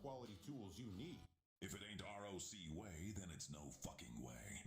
quality tools you need. If it ain't ROC way, then it's no fucking way.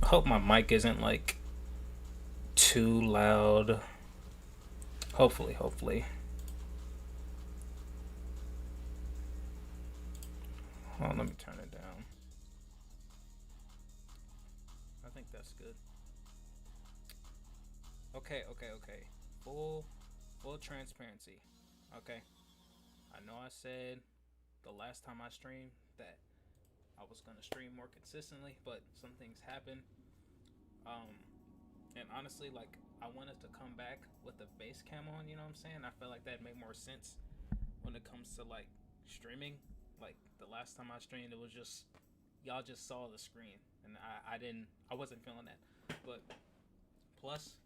Hope my mic isn't like too loud. Hopefully. Oh, let me turn it down. I think that's good. Okay. Full transparency. Okay. I know I said the last time I streamed that I was gonna stream more consistently, but some things happened. And honestly, like I wanted to come back with the base cam on. You know what I'm saying? I felt like that made more sense when it comes to like streaming. Like the last time I streamed, it was just y'all just saw the screen, and I wasn't feeling that. But plus,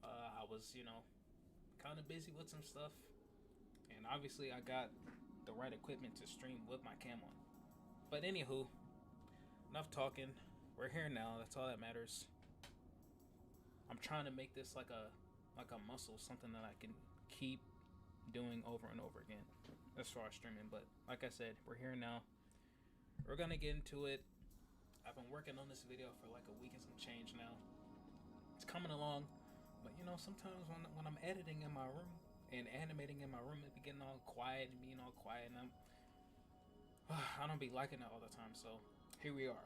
I was kind of busy with some stuff, and obviously I got the right equipment to stream with my cam on. But anywho, enough talking. We're here now. That's all that matters. I'm trying to make this like a muscle, something that I can keep doing over and over again as far as streaming. But like I said, we're here now. We're gonna get into it. I've been working on this video for like a week and some change now. It's coming along, but sometimes when I'm editing in my room and animating in my room, it be getting all quiet and being all quiet, and I don't be liking it all the time. So here we are.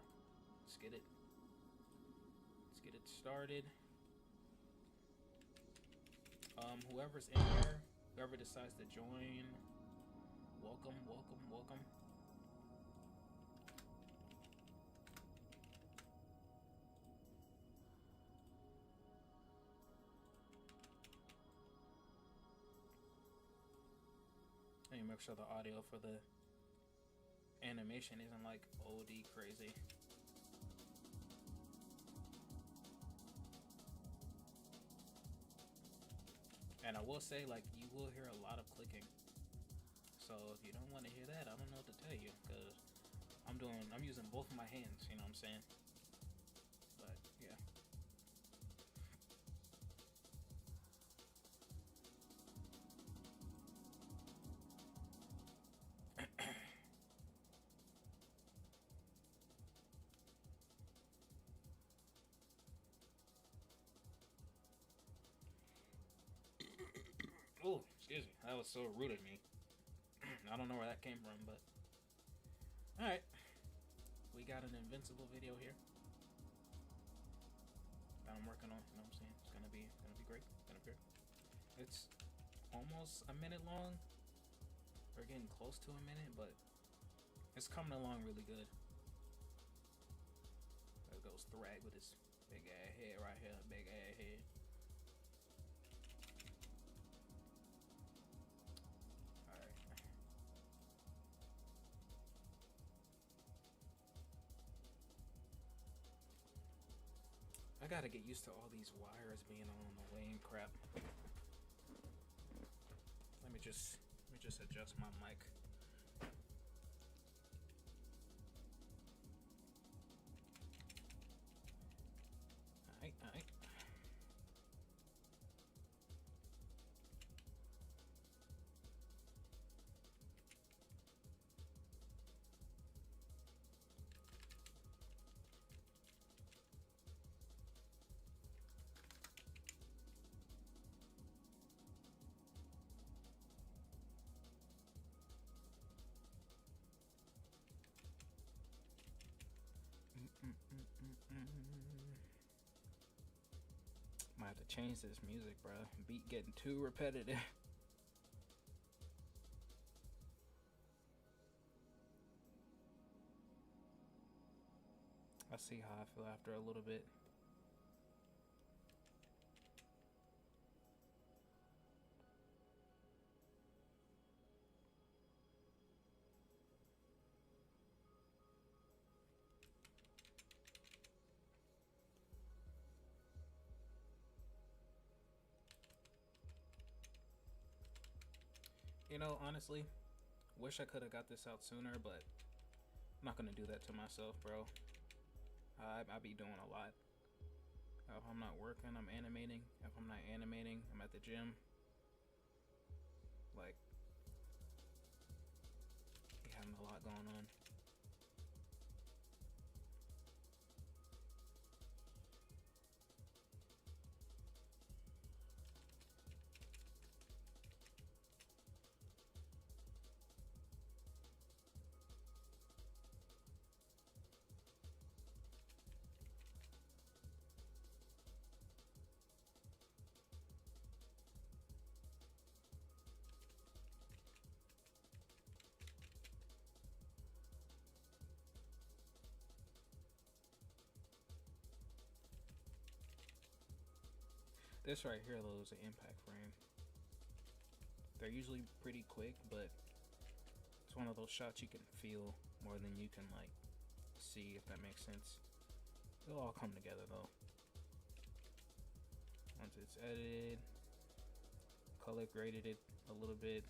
Let's get it started. Whoever's in here, whoever decides to join, welcome. Let me make sure the audio for the animation isn't like OD crazy. And I will say, like, you will hear a lot of clicking. So if you don't want to hear that, I don't know what to tell you, because I'm using both of my hands, you know what I'm saying? But yeah. Oh, excuse me. That was so rude of me. I don't know where that came from, but alright. We got an Invincible video here that I'm working on, you know what I'm saying? It's gonna be great. It's almost a minute long. We're getting close to a minute, but it's coming along really good. There goes Thrag with his big ass head right here, big ass head. I gotta get used to all these wires being on the way and crap. Let me just adjust my mic. Alright. change this music, bro. Beat getting too repetitive. I see how I feel after a little bit. You know, honestly, wish I could have got this out sooner, but I'm not gonna do that to myself, bro. I be doing a lot. If I'm not working, I'm animating. If I'm not animating, I'm at the gym. Like, we having a lot going on. This right here, though, is an impact frame. They're usually pretty quick, but it's one of those shots you can feel more than you can, like, see, if that makes sense. It'll all come together, though. Once it's edited, color graded it a little bit.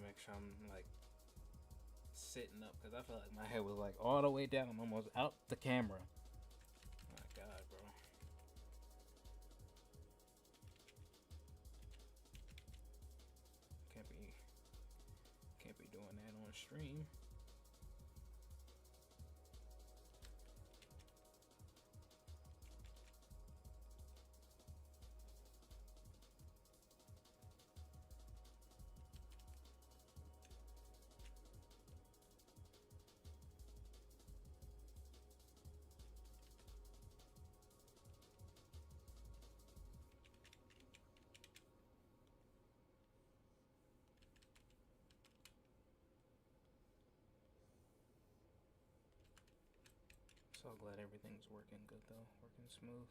Make sure I'm like sitting up, because I feel like my head was like all the way down. I'm almost out the camera. Oh my god, bro. Can't be doing that on stream. So glad everything's working good though, working smooth.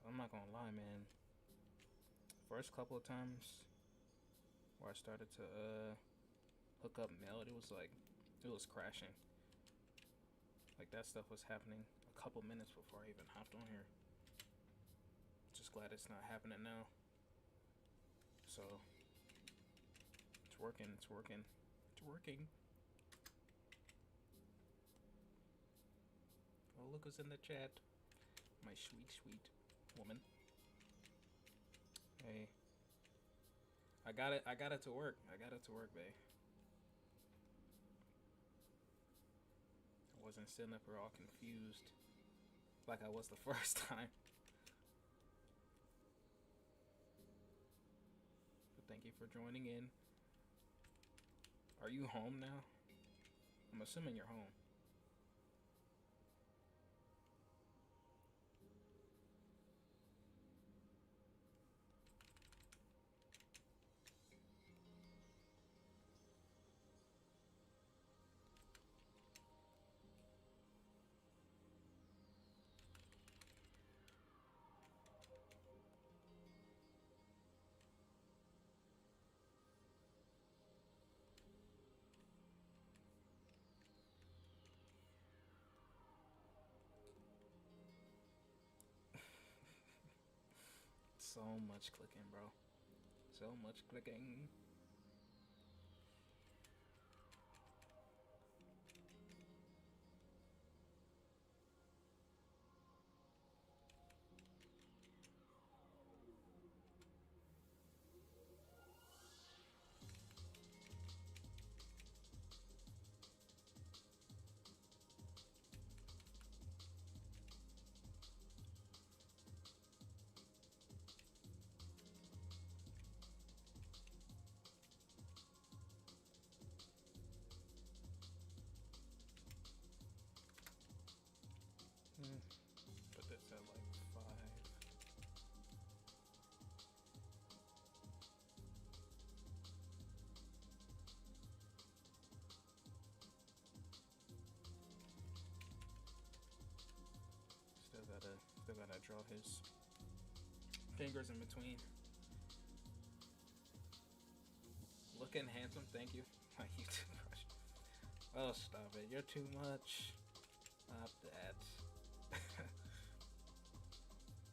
I'm not gonna lie, man. First couple of times where I started to hook up Melody, it was crashing. Like that stuff was happening a couple minutes before I even hopped on here. Just glad it's not happening now. So it's working, it's working, it's working. Oh, look who's in the chat. My sweet, sweet woman. Hey. I got it to work. I got it to work, babe. I wasn't sitting up here all confused like I was the first time. But thank you for joining in. Are you home now? I'm assuming you're home. So much clicking, bro. So much clicking. Put this at like 5. Still gotta draw his fingers in between. Looking handsome, thank you. My YouTube brush. Oh, stop it! You're too much. Stop that.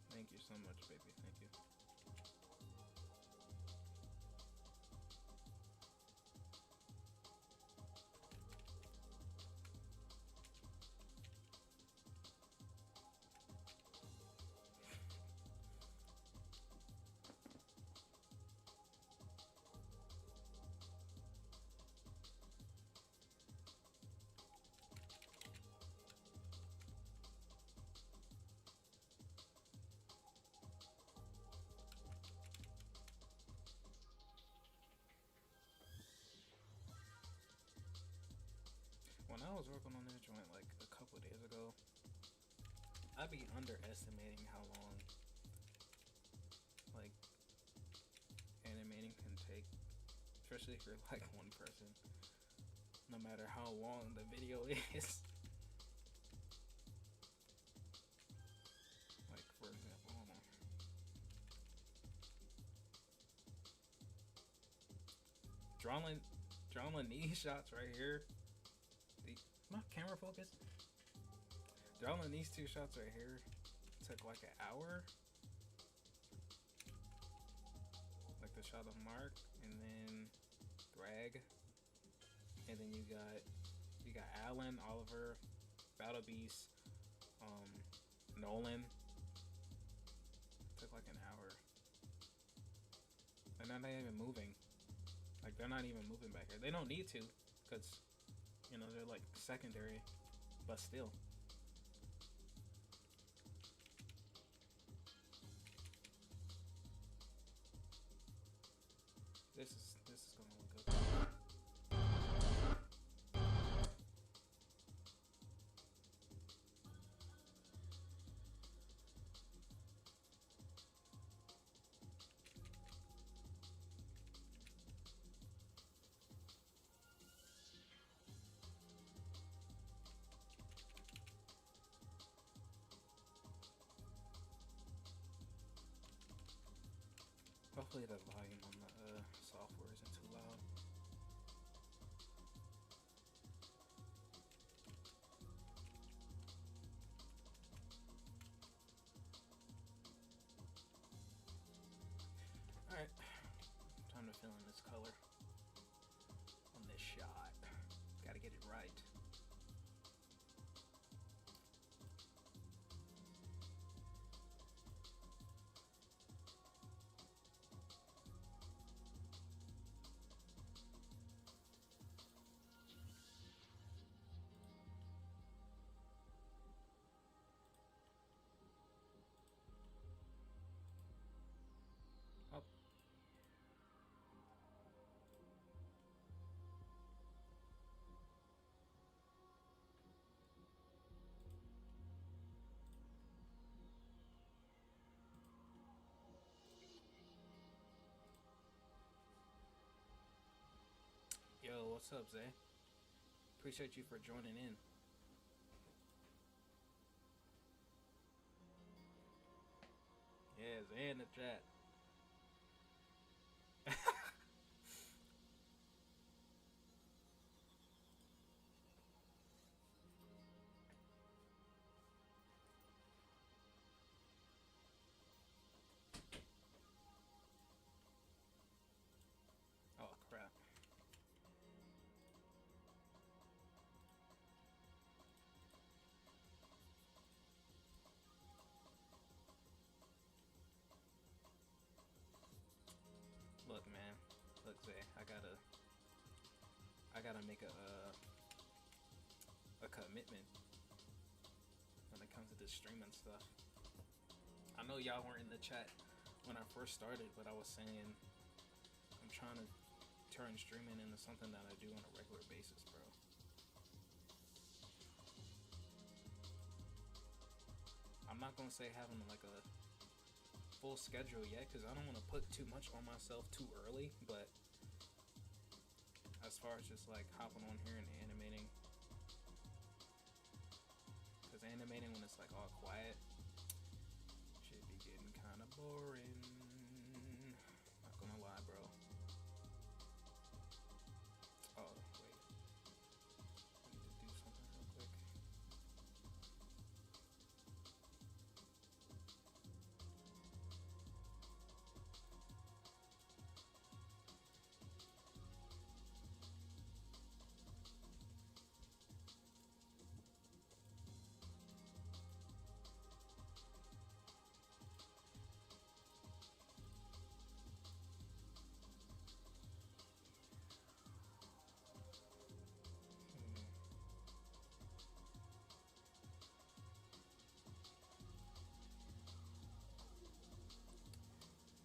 Thank you so much, baby. Thank you. When I was working on this joint like a couple days ago, I'd be underestimating how long like animating can take, especially if you're like one person. No matter how long the video is. Like for example, hold on. Drawing these shots right here. My camera focus. Drawing these 2 shots right here took like an hour. Like the shot of Mark and then Greg, and then you got Alan, Oliver, Battle Beast, Nolan. Took like an hour, and they're not even moving. Like they're not even moving back here. They don't need to, cause you know they're like secondary, but still. This is gonna look good. Hopefully the volume on the software isn't too loud. Alright, time to fill in this color on this shot. Gotta get it right. Oh. Yo, what's up, Zay? Appreciate you for joining in. Yeah, Zay in the chat. say, I gotta make a commitment when it comes to this streaming stuff. I know y'all weren't in the chat when I first started, but I was saying I'm trying to turn streaming into something that I do on a regular basis, bro. I'm not gonna say having like a full schedule yet, because I don't want to put too much on myself too early, but as far as just like hopping on here and animating, because animating when it's like all quiet should be getting kind of boring. Not gonna lie, bro. Oh, wait. I need to do something real quick.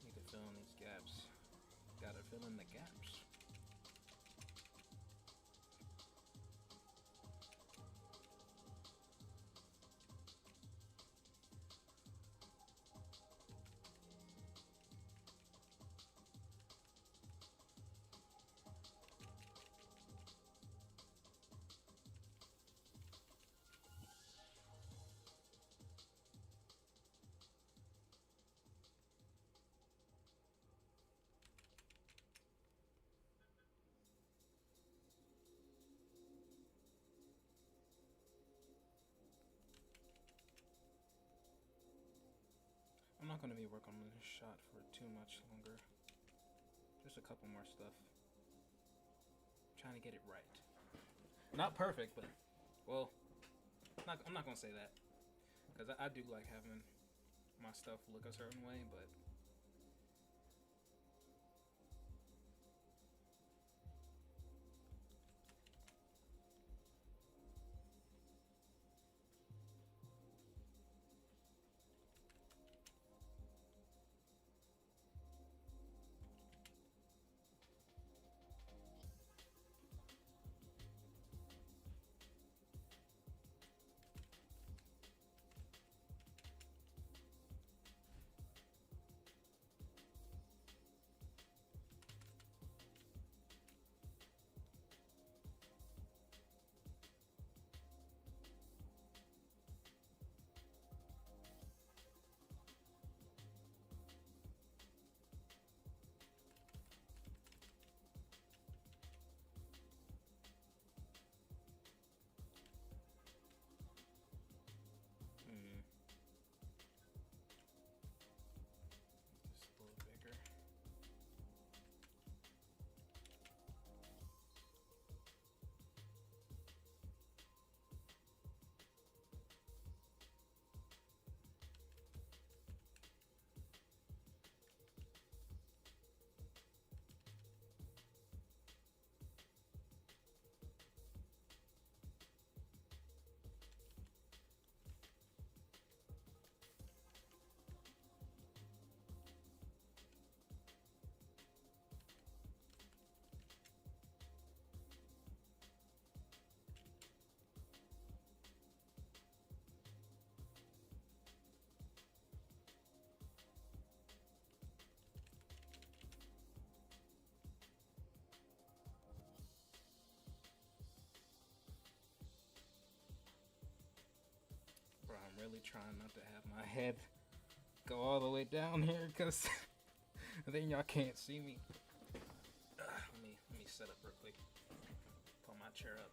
Need to fill in these gaps. Gotta fill in the gaps. I'm not gonna be working on this shot for too much longer. Just a couple more stuff. Trying to get it right. Not perfect, but well, I'm not gonna say that, because I do like having my stuff look a certain way, but just a little bigger. Bro, I'm really trying not to have my head go all the way down here, because then y'all can't see me. Let me set up real quick. Pull my chair up.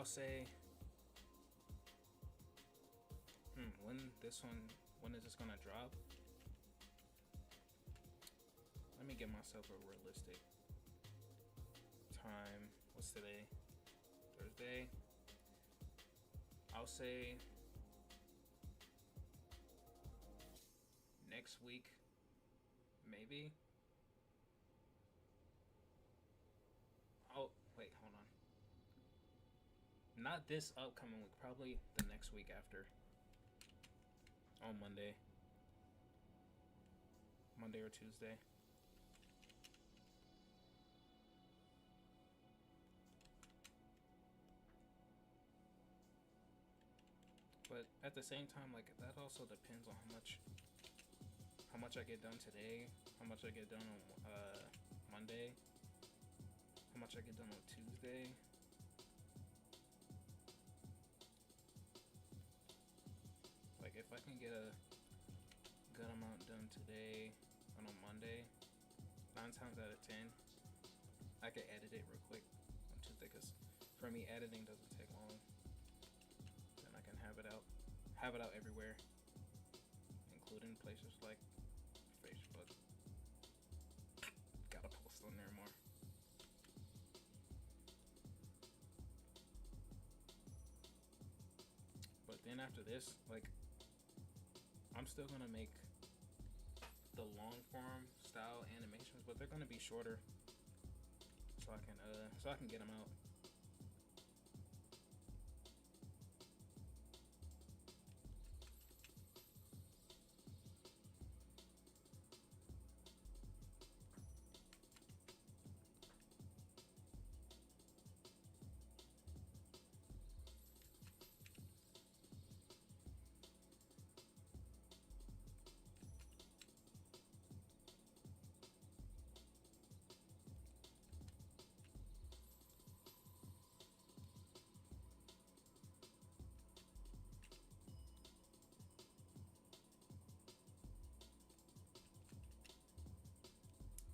I'll say, when is this gonna drop? Let me give myself a realistic time. What's today? Thursday. I'll say next week, maybe. Oh, wait, hold on. Not this upcoming week, probably the next week after. On Monday. Monday or Tuesday. But at the same time, like, that also depends on how much I get done today, how much I get done on Monday, how much I get done on Tuesday. Like, if I can get a good amount done today and on Monday, 9 times out of 10, I can edit it real quick on Tuesday, because for me, editing doesn't take long. Then I can have it out everywhere, including places like Facebook. Gotta post on there more. But then after this, like, I'm still gonna make the long form style animations, but they're gonna be shorter, so I can get them out.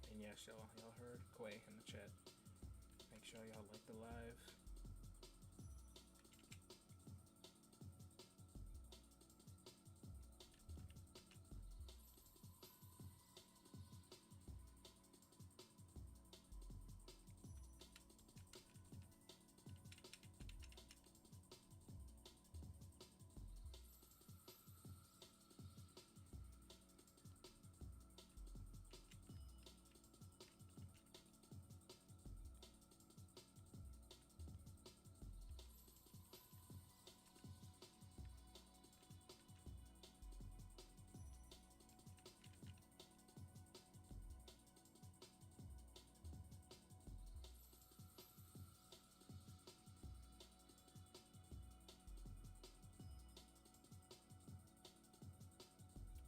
And yes, y'all heard Quay in the chat. Make sure y'all like the live.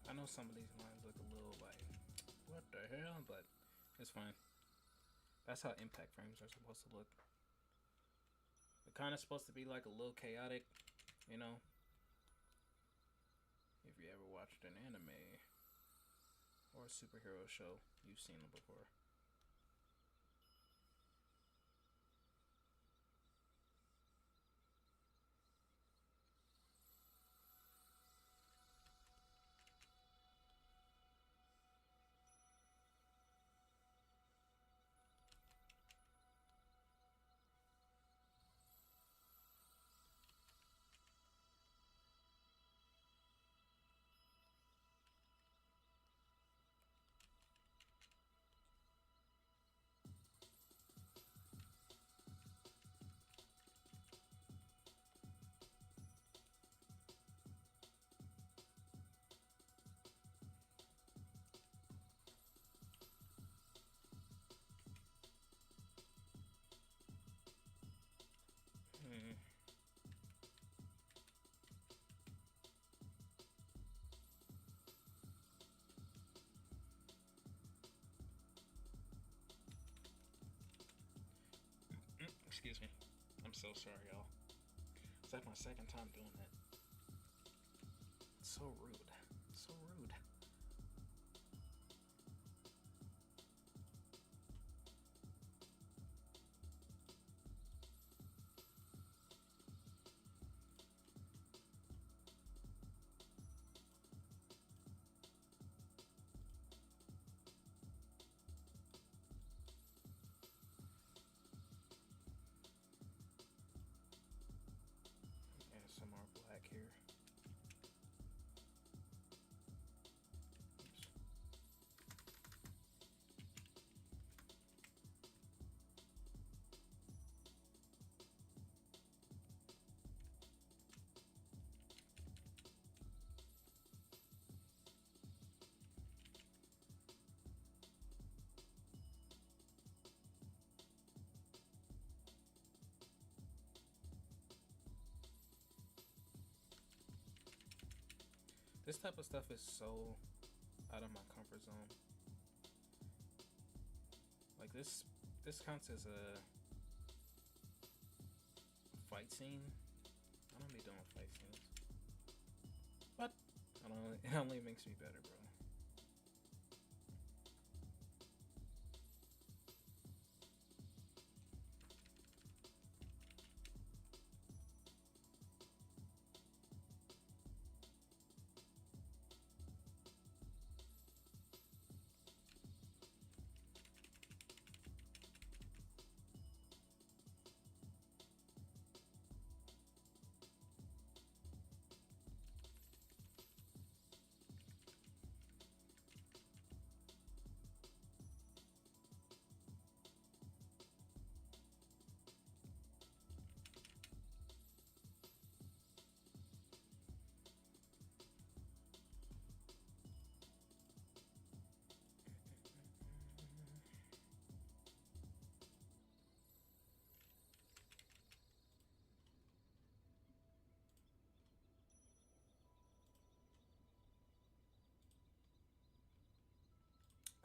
I know some of these lines look a little like, what the hell? But it's fine. That's how impact frames are supposed to look. They're kind of supposed to be like a little chaotic, you know? If you ever watched an anime or a superhero show, you've seen them before. Excuse me. I'm so sorry, y'all. It's like my second time doing that. It's so rude. So rude. This type of stuff is so out of my comfort zone. Like this counts as a fight scene. I don't be doing fight scenes, but I don't. It only makes me better, bro.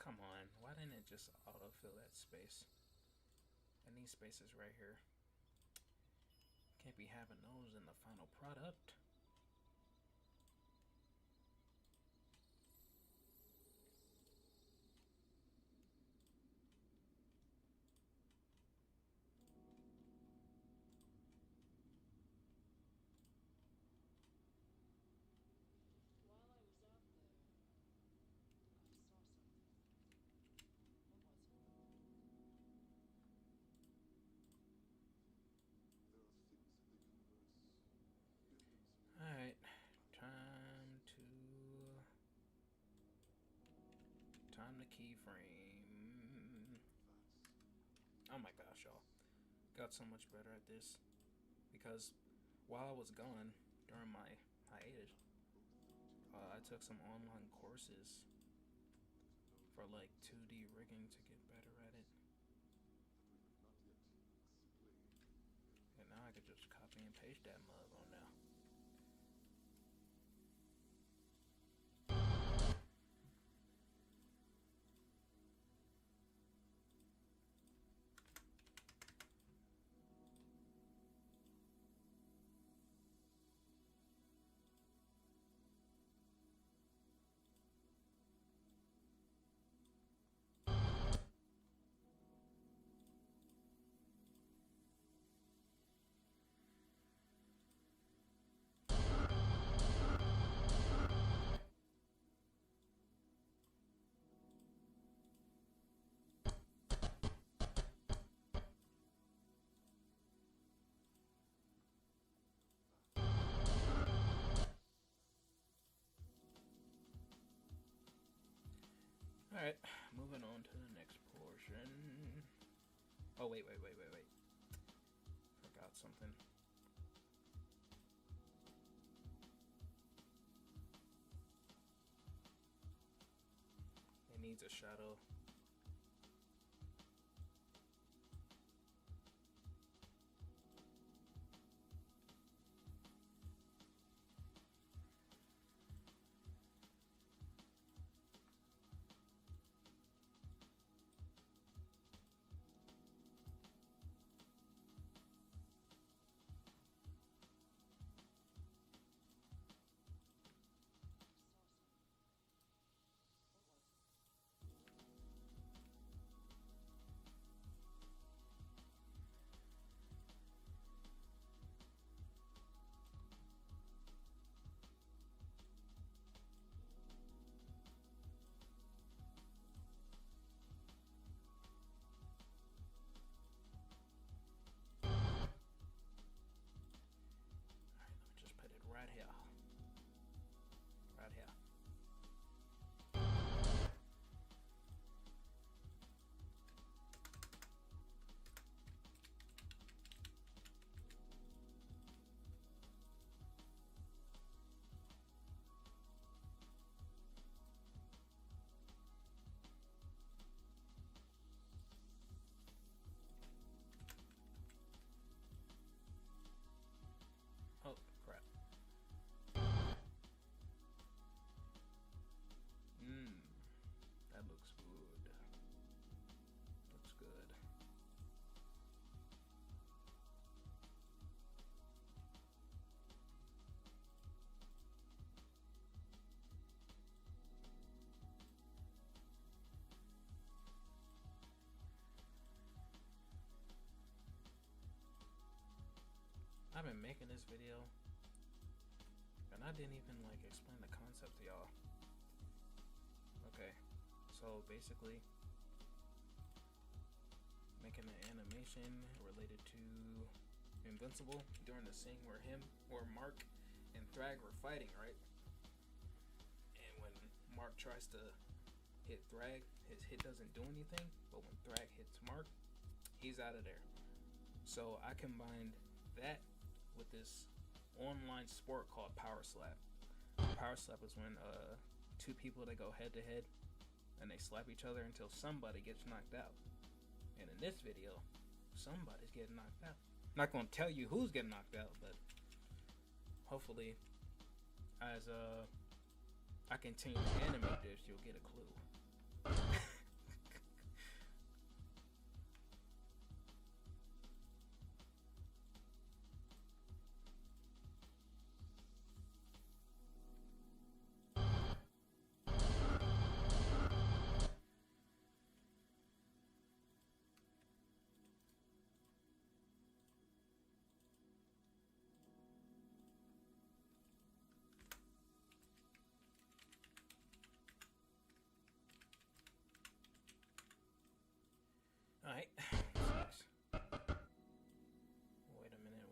Come on, why didn't it just autofill that space? And these spaces right here. Can't be having those in the final product. Alright, time to keyframe. Oh my gosh, y'all. Got so much better at this because while I was gone during my hiatus, I took some online courses for like 2D rigging to get better at it. And now I could just copy and paste that mug on now. Alright, moving on to the next portion. Oh, wait. Forgot something. It needs a shadow. I've been making this video, and I didn't even like explain the concept to y'all. Okay, so basically, making an animation related to Invincible during the scene where him or Mark and Thrag were fighting, right? And when Mark tries to hit Thrag, his hit doesn't do anything, but when Thrag hits Mark, he's out of there. So I combined that with this online sport called Power Slap. Power Slap is when two people, they go head to head and they slap each other until somebody gets knocked out. And in this video, somebody's getting knocked out. I'm not gonna tell you who's getting knocked out, but hopefully as I continue to animate this, you'll get a clue. Alright. Wait a minute.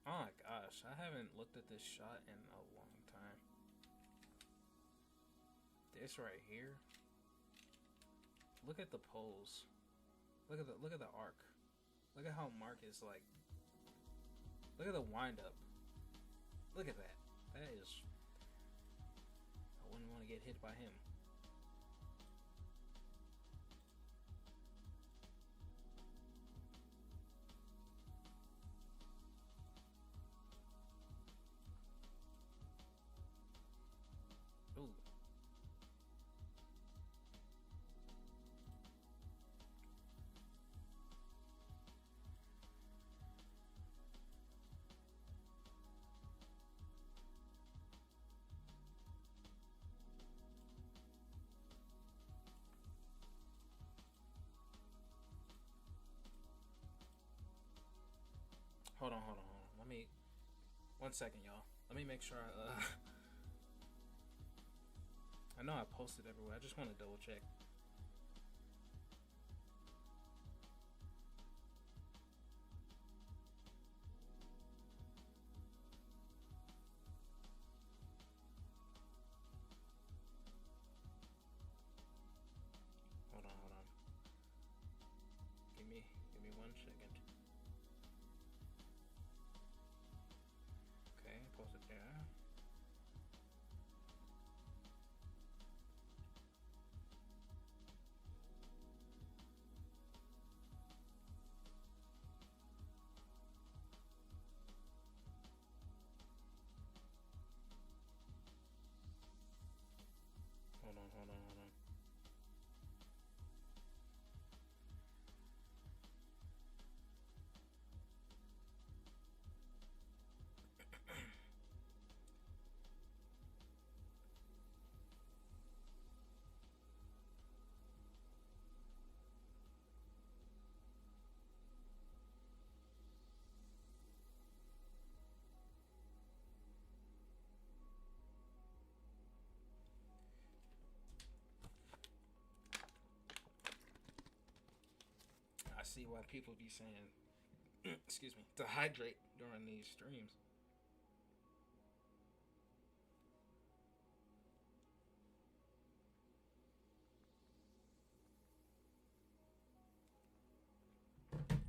Oh my gosh, I haven't looked at this shot in a long time. This right here. Look at the pose. Look at the arc. Look at how Mark is like. Look at the wind up. Look at that. That is. I wouldn't want to get hit by him. Ooh. Hold on. Let me. 1 second, y'all. Let me make sure I know I posted everywhere. I just want to double check. Hold on. Give me 1 second. Okay, posted there. Hold on. I see why people be saying, excuse me, to hydrate during these streams.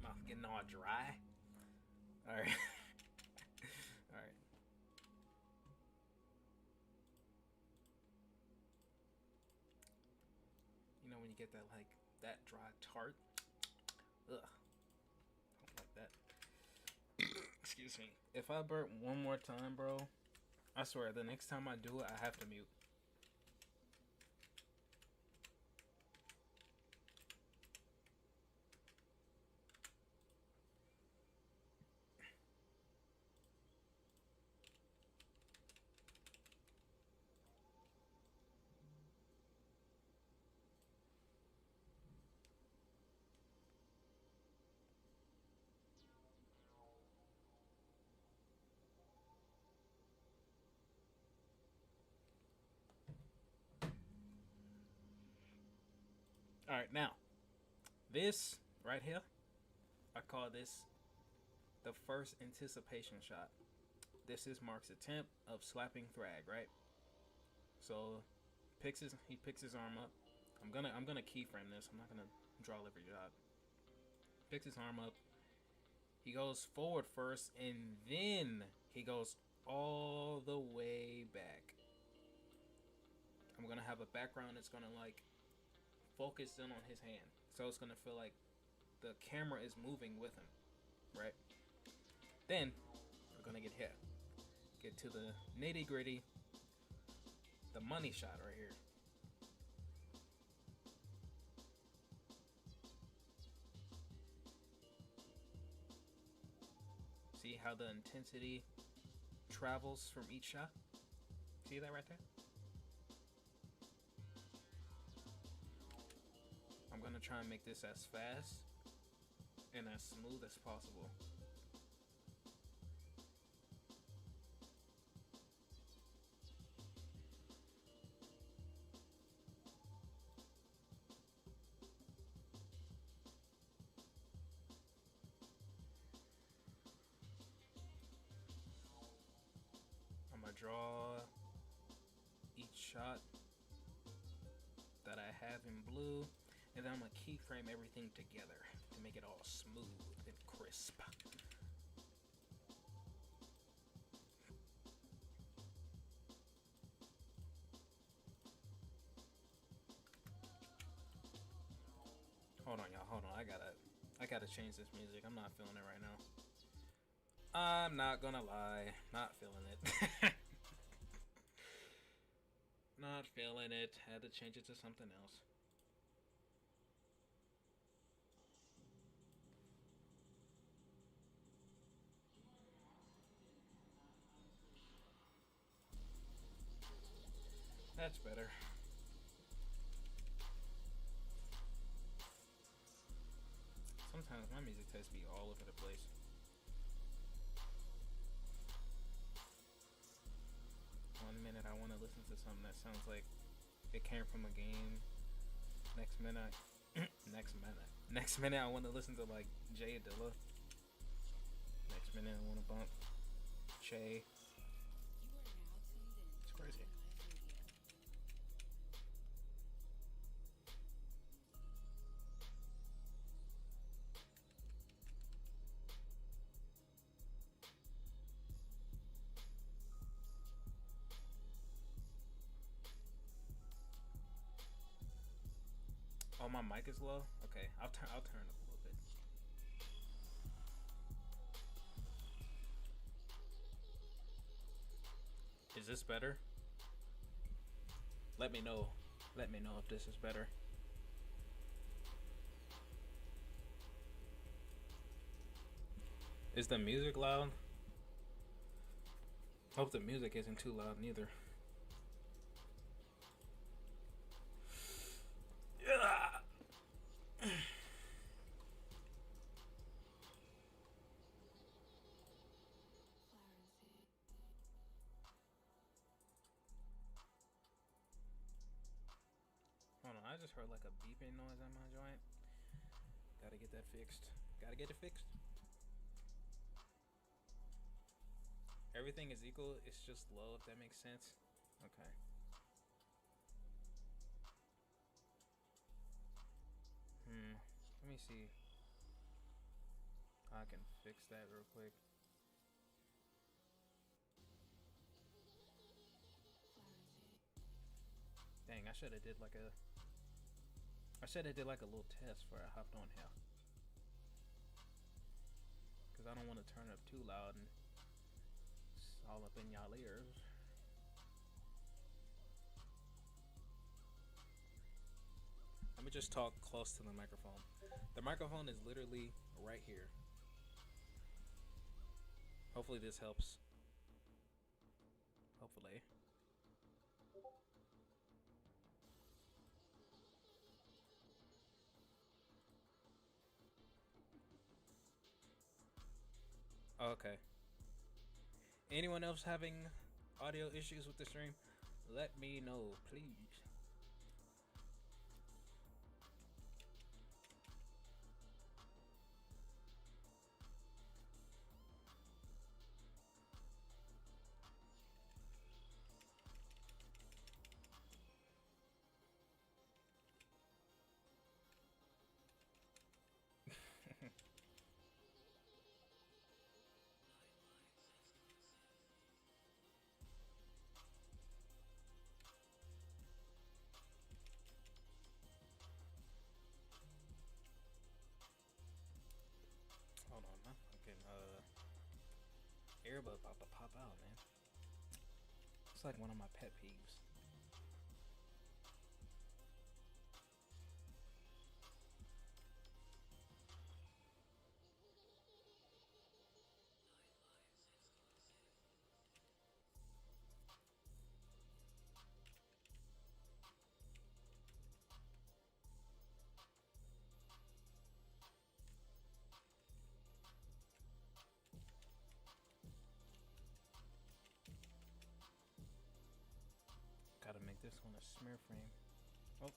Mouth getting all dry. All right. All right. You know when you get that like that dry tart. Ugh. Don't like that. Excuse me. If I burp one more time, bro, I swear the next time I do it, I have to mute. All right, now this right here, I call this the first anticipation shot. This is Mark's attempt of slapping Thrag, right? So he picks his arm up. I'm gonna keyframe this. I'm not gonna draw every shot. Picks his arm up. He goes forward first, and then he goes all the way back. I'm gonna have a background that's gonna like focus in on his hand, so it's gonna feel like the camera is moving with him, right? Then we're gonna get to the nitty gritty, the money shot right here. See how the intensity travels from each shot? See that right there? I'm gonna try and make this as fast and as smooth as possible. I'm gonna draw each shot that I have in blue, and then I'm gonna keyframe everything together to make it all smooth and crisp. Hold on, y'all. Hold on. I gotta change this music. I'm not feeling it right now. I'm not gonna lie. Not feeling it. Not feeling it. Had to change it to something else. That's better. Sometimes my music taste be all over the place. One minute I want to listen to something that sounds like it came from a game. Next minute, next minute I want to listen to like Jay Dilla. Next minute I want to bump Shay. It's crazy. Oh, my mic is low. Okay, I'll turn up a little bit. Is this better? Let me know. Let me know if this is better. Is the music loud? Hope the music isn't too loud neither. Hold on, I just heard like a beeping noise on my joint. Gotta get that fixed. Gotta get it fixed. Everything is equal, it's just low, if that makes sense. Okay. Let me see. I can fix that real quick. Dang, I should have did like a little test before I hopped on here. because I don't want to turn it up too loud and it's all up in y'all ears. Let me just talk close to the microphone. The microphone is literally right here. Hopefully this helps. Hopefully. Okay. Anyone else having audio issues with the stream? Let me know, please. Hold on, man. Okay, earbud about to pop out, man. It's like one of my pet peeves. Gotta make this one a smear frame. Oh.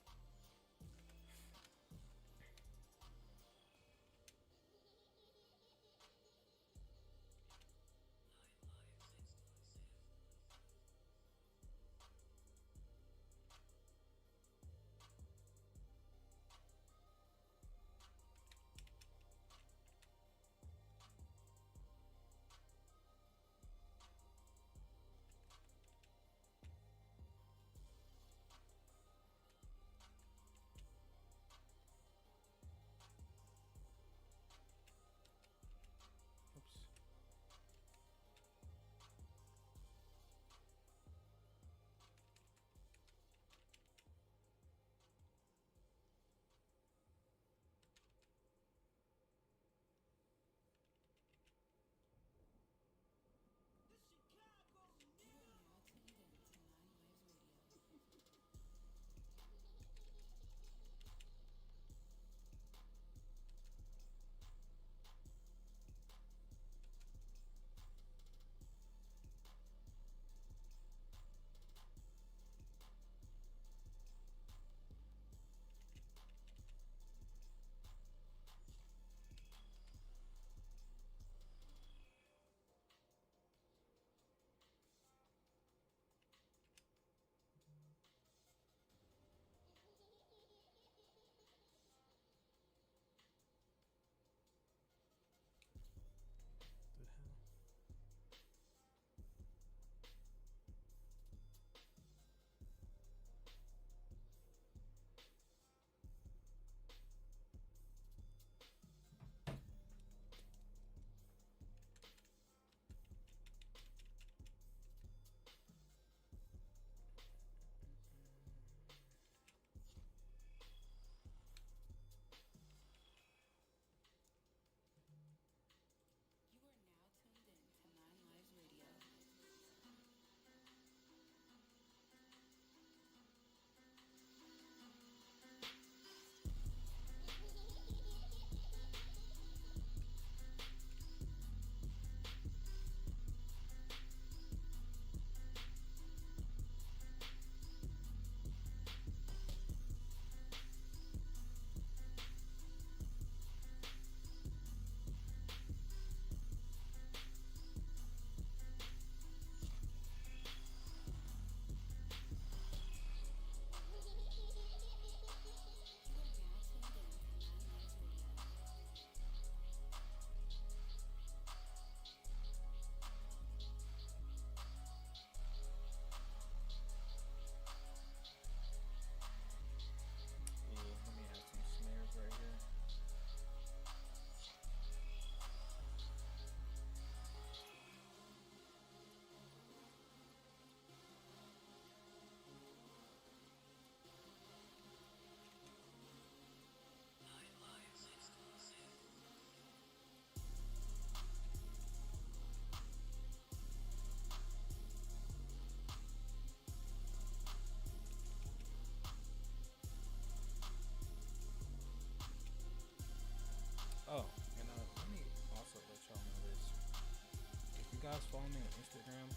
follow me on Instagram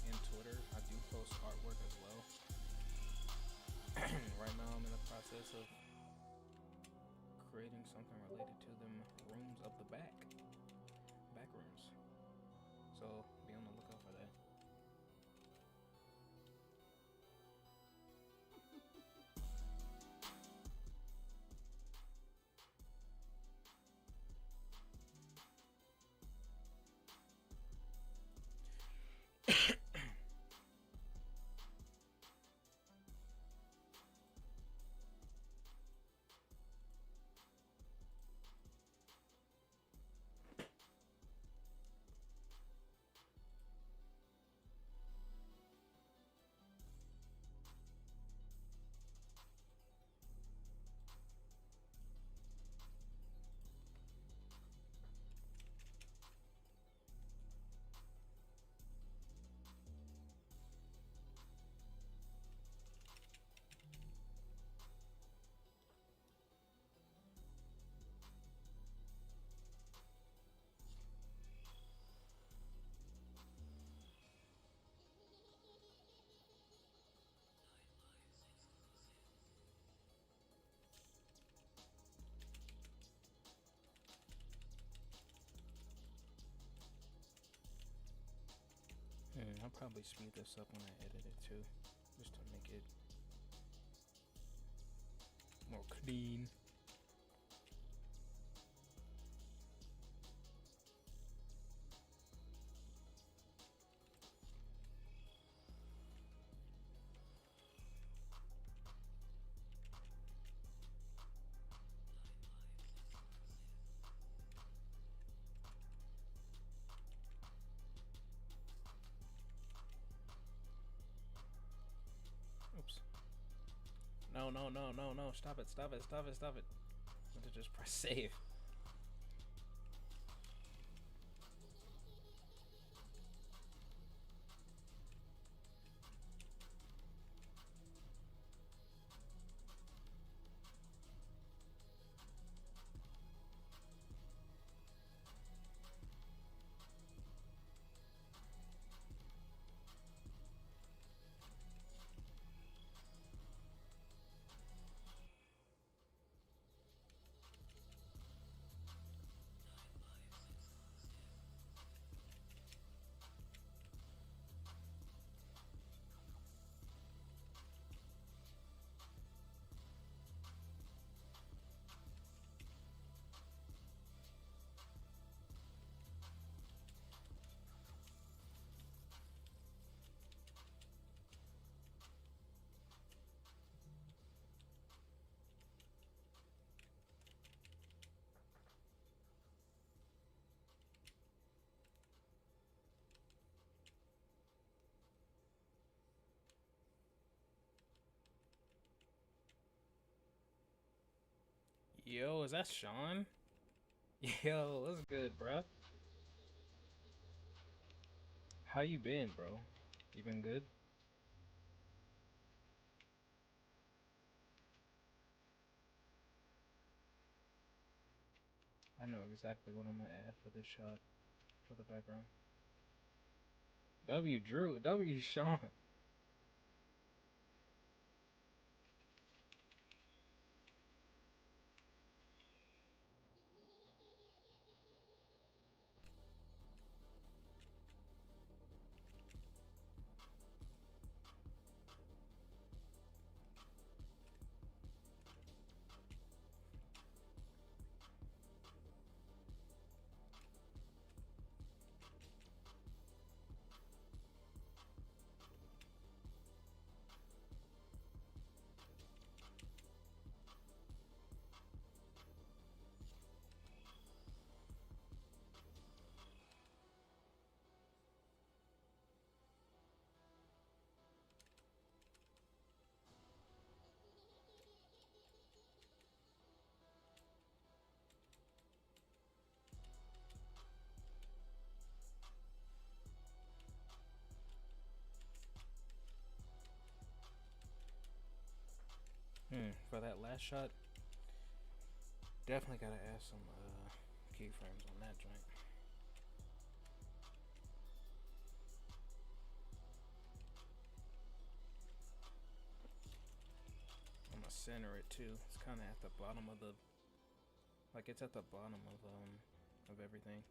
and Twitter. I do post artwork as well. Right now, I'm in the process of creating something related to them rooms up the back rooms. So be on the lookout for that. I'll probably speed this up when I edit it too, just to make it more clean. Oops. No. Stop it. I meant to just press save. Yo, is that Sean? Yo, what's good, bruh? How you been, bro? You been good? I know exactly what I'm gonna add for this shot, for the background. W Drew, W Sean. For that last shot, definitely gotta add some keyframes on that joint. center it too. It's kind of at the bottom of the, like it's at the bottom of everything.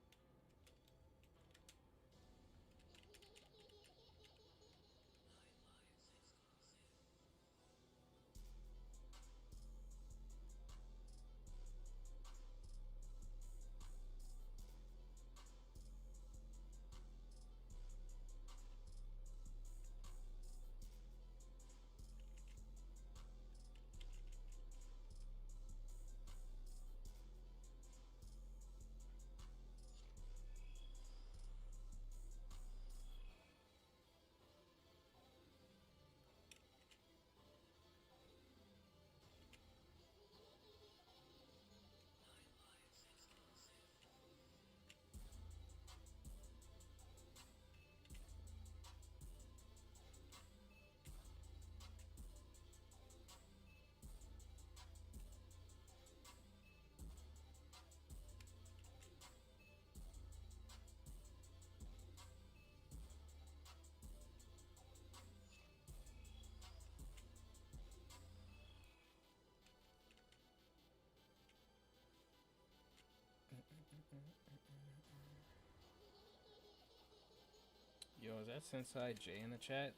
Yo, is that Sensei J in the chat?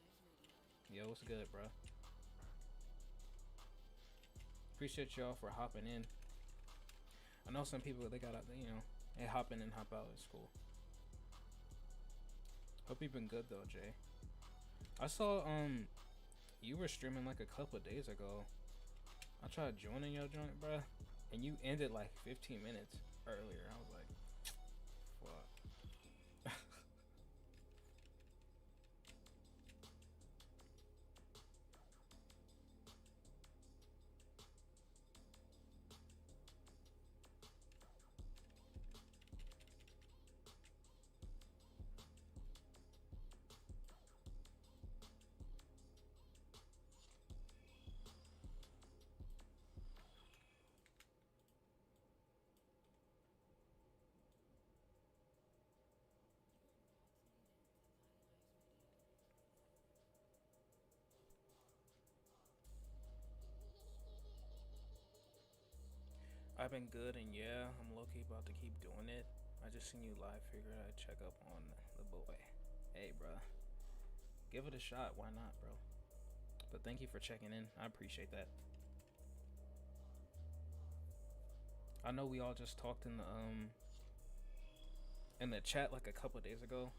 Yo, what's good, bro? Appreciate y'all for hopping in. I know some people, they gotta, they hop in and hop out. It's cool. Hope you've been good though, Jay. I saw you were streaming like a couple days ago. I tried joining your joint, bro, and you ended like 15 minutes earlier. I was like, fuck. I've been good, and yeah, I'm low-key about to keep doing it. I just seen you live, figured I'd check up on the boy. Hey, bro. Give it a shot, why not, bro? But thank you for checking in, I appreciate that. I know we all just talked in the chat like a couple days ago.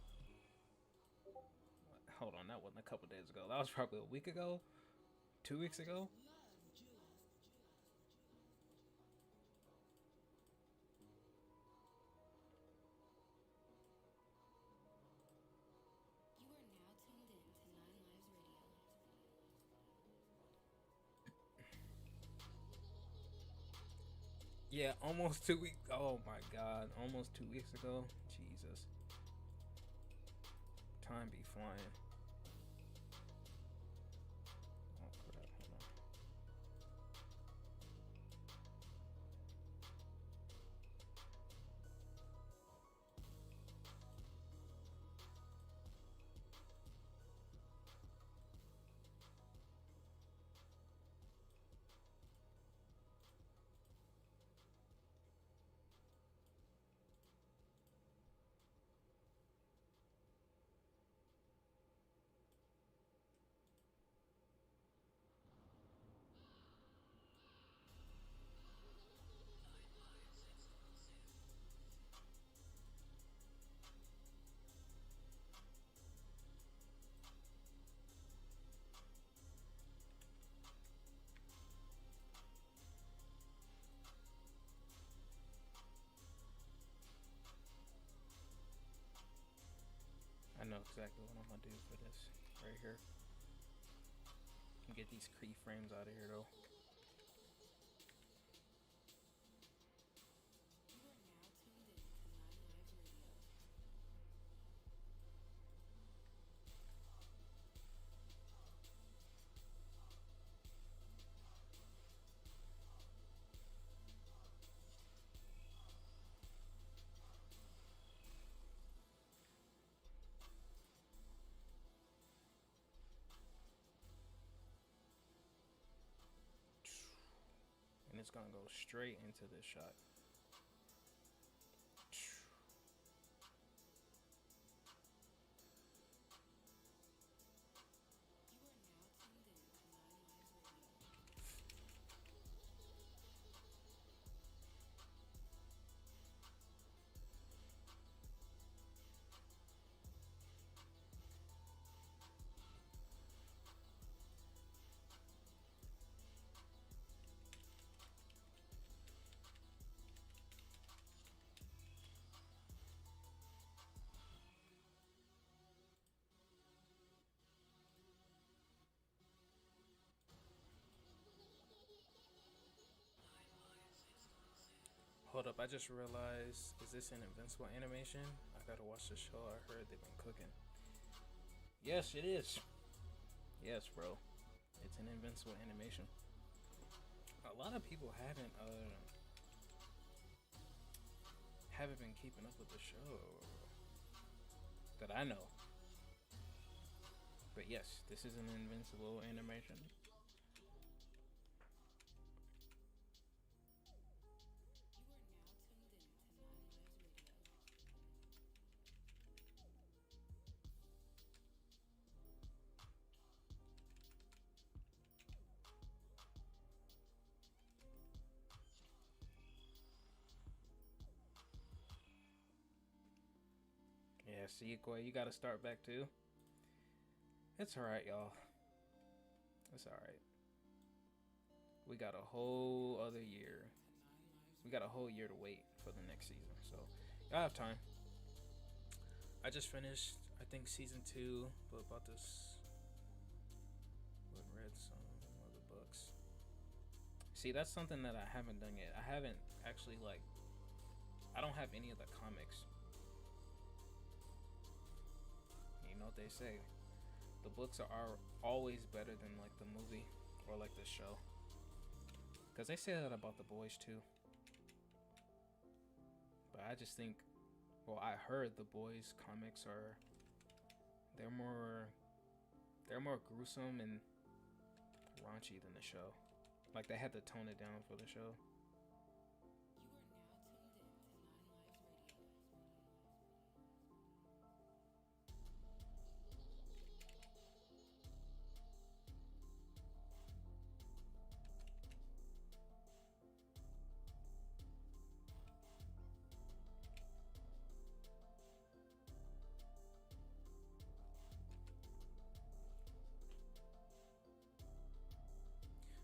Hold on, that wasn't a couple days ago. That was probably a week ago? 2 weeks ago? Yeah, almost 2 weeks. Oh my god, almost 2 weeks ago. Jesus. Time be flying. Oh crap, hold on. I know exactly what I'm gonna do for this right here. Get these keyframes out of here though. just gonna go straight into this shot. Hold up, I just realized, is this an Invincible animation? I gotta watch the show. I heard they've been cooking. Yes, it is. Yes, bro. It's an Invincible animation. A lot of people haven't been keeping up with the show that I know. But yes, this is an Invincible animation. Yeah, see, Koi, you gotta start back too. It's alright, y'all. It's alright. We got a whole other year. We got a whole year to wait for the next season, so y'all have time. I just finished, I think, season 2, but about this. But read some of the books. See, that's something that I haven't done yet. I haven't actually, like, I don't have any of the comics. You know what they say, the books are always better than like the movie or like the show, because they say that about The Boys too. But I just think, well, I heard The Boys comics are, they're more gruesome and raunchy than the show. Like they had to tone it down for the show.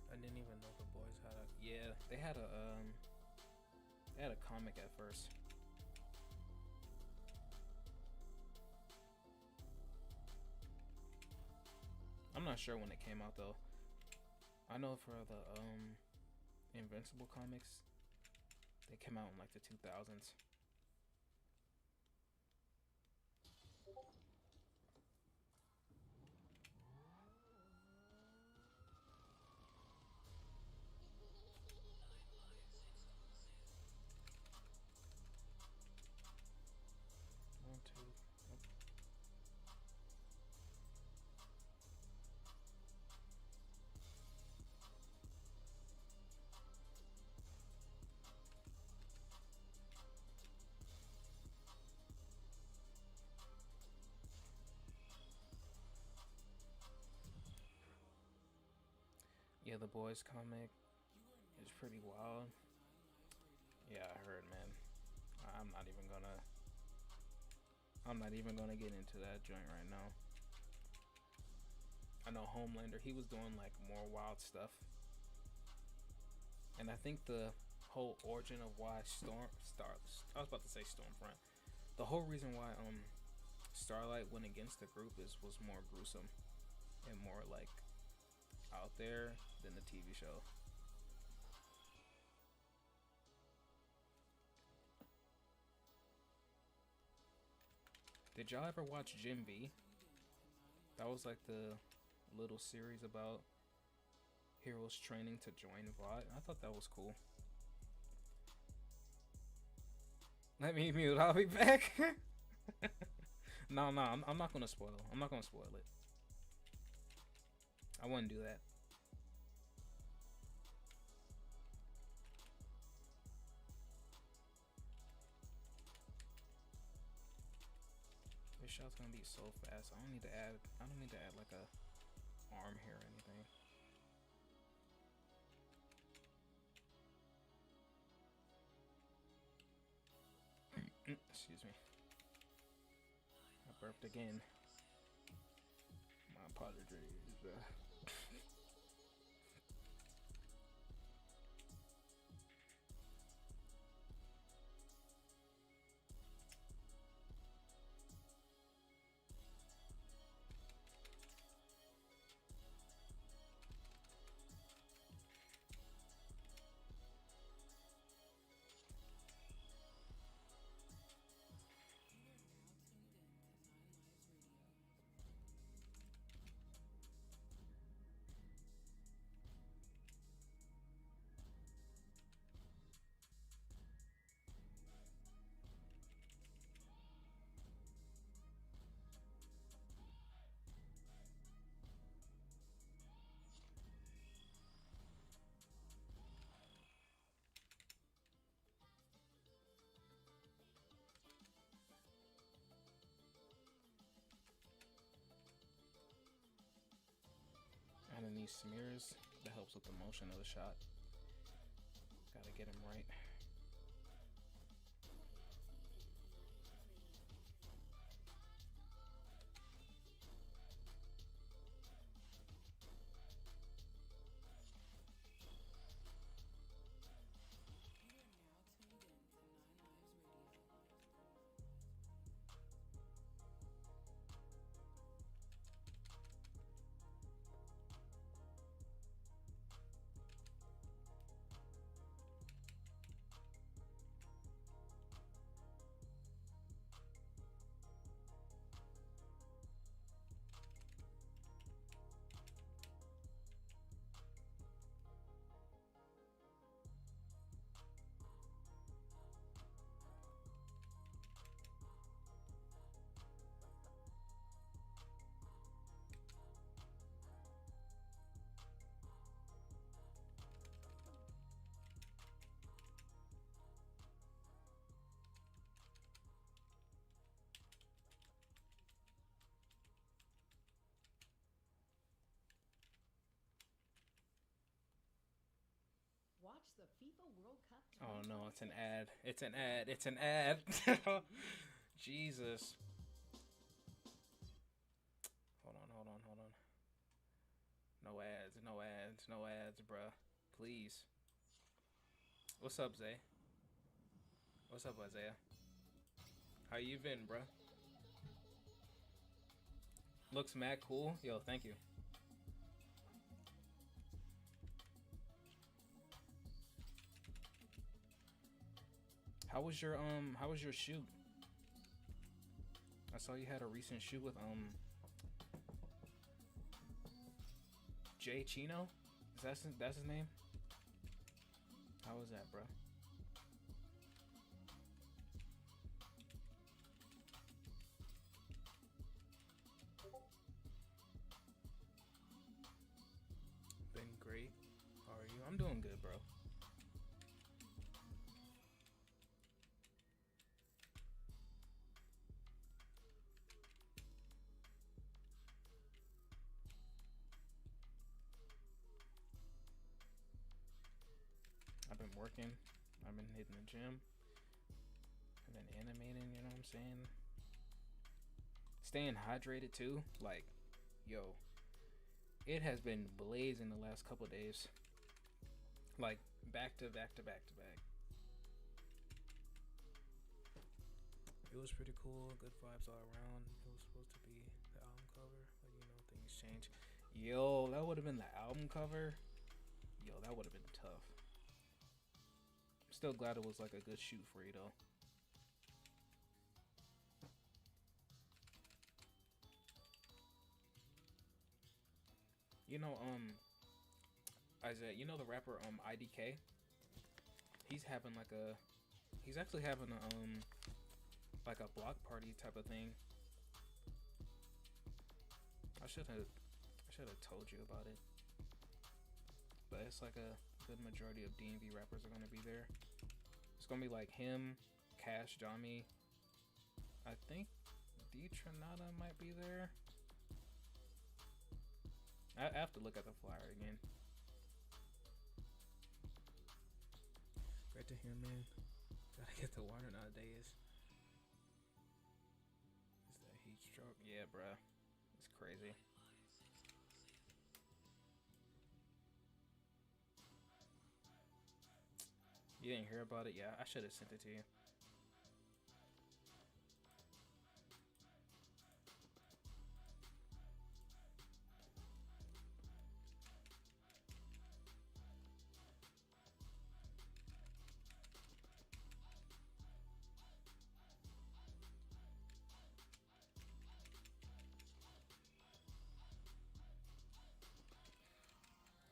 I didn't even know The Boys had a, yeah, they had a comic at first. I'm not sure when it came out though. I know for the Invincible comics, they came out in like the 2000s. One, two. Yeah, The Boys comic is pretty wild. Yeah, I heard, man. I'm not even gonna get into that joint right now. I know Homelander, he was doing like more wild stuff. And I think the whole origin of why I was about to say Stormfront. The whole reason why Starlight went against the group was more gruesome and more like out there than the TV show. Did y'all ever watch Jim V? That was like the little series about heroes training to join VOD. I thought that was cool. Let me mute. I'll be back. No, I'm not gonna spoil. I'm not gonna spoil it. I wouldn't do that. shot's gonna be so fast. I don't need to add like a arm here or anything. Excuse me. I burped again. My apologies. Adding these smears, that helps with the motion of the shot. Gotta get him right. Watch the FIFA World Cup. Oh no, it's an ad. It's an ad. It's an ad. Jesus. Hold on, hold on, hold on. No ads, no ads, no ads, bruh. Please. What's up, Zay? What's up, Isaiah? How you been, bruh? Looks mad cool. Yo, thank you. How was your shoot? I saw you had a recent shoot with Jay Chino. That's his name? How was that, bro? Been great. How are you? I'm doing good, bro. I've been working. I've been hitting the gym. I've been animating, you know what I'm saying? Staying hydrated too. Like, yo, it has been blazing the last couple days. Like, back to back to back to back. It was pretty cool. Good vibes all around. It was supposed to be the album cover, but you know, things change. Yo, that would have been the album cover. Yo, that would have been tough. Still glad it was like a good shoot for you though. You know, Isaiah, you know the rapper IDK? He's actually having a like a block party type of thing. I should have told you about it. But it's like a good majority of DMV rappers are gonna be there. It's gonna be like him, Cash, Jami, I think Detronata might be there. I have to look at the flyer again. Great to hear, man. Gotta get the water nowadays. Is that heat stroke? Yeah, bruh. It's crazy. You didn't hear about it? Yeah, I should have sent it to you.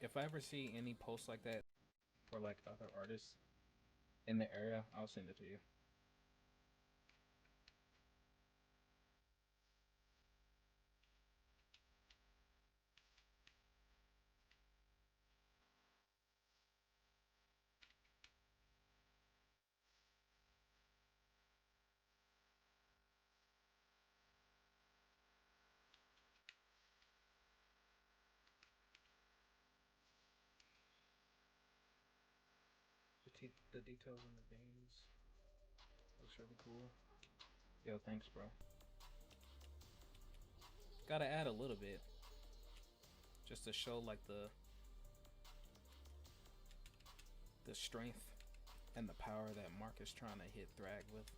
If I ever see any posts like that for like other artists in the area, I'll send it to you. The details in the veins looks really cool. Yo, thanks, bro. Gotta add a little bit just to show like the strength and the power that Mark is trying to hit Thrag with.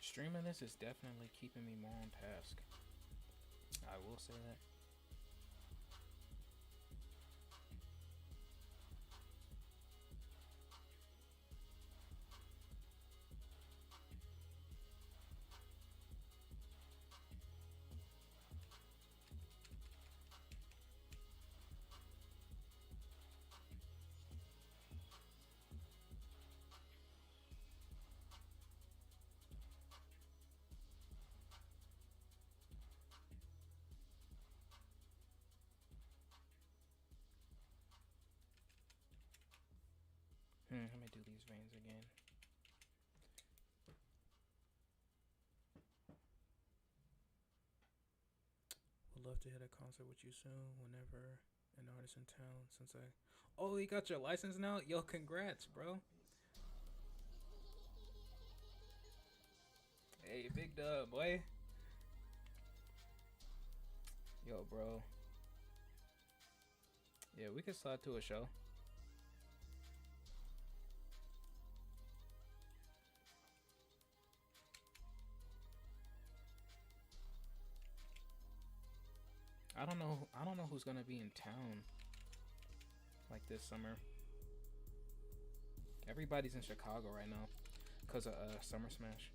Streaming this is definitely keeping me more on task. I will say that. Let me do these veins again. Would love to hit a concert with you soon whenever an artist in town. Since I... Oh, you got your license now? Yo, congrats, bro. Hey, big dub, boy. Yo, bro. Yeah, we could slide to a show. I don't know who's gonna be in town like this summer. Everybody's in Chicago right now because of Summer Smash.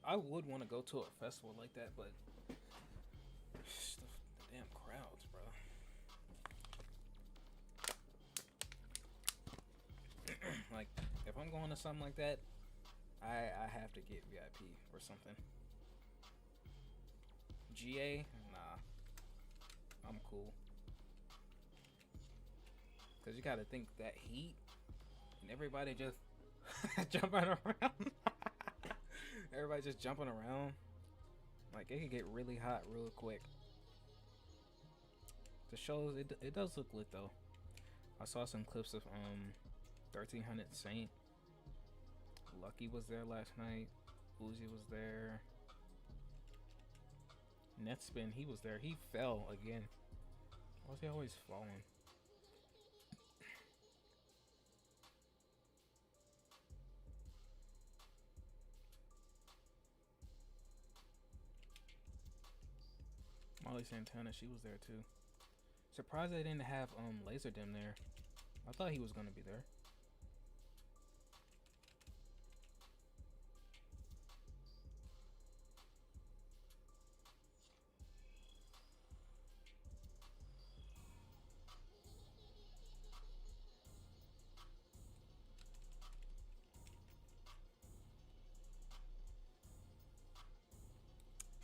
I would want to go to a festival like that, but the damn crowds, bro. Like, if I'm going to something like that, I have to get VIP or something. GA, nah, I'm cool. Cause you gotta think that heat and everybody just jumping around. Everybody just jumping around. Like, it can get really hot real quick. The shows it does look lit though. I saw some clips of 1300 Saint. Lucky was there last night. Uzi was there. Netspin, he was there. He fell again. Why is he always falling? Molly Santana, she was there too. Surprised they didn't have Laserdem there. I thought he was gonna be there.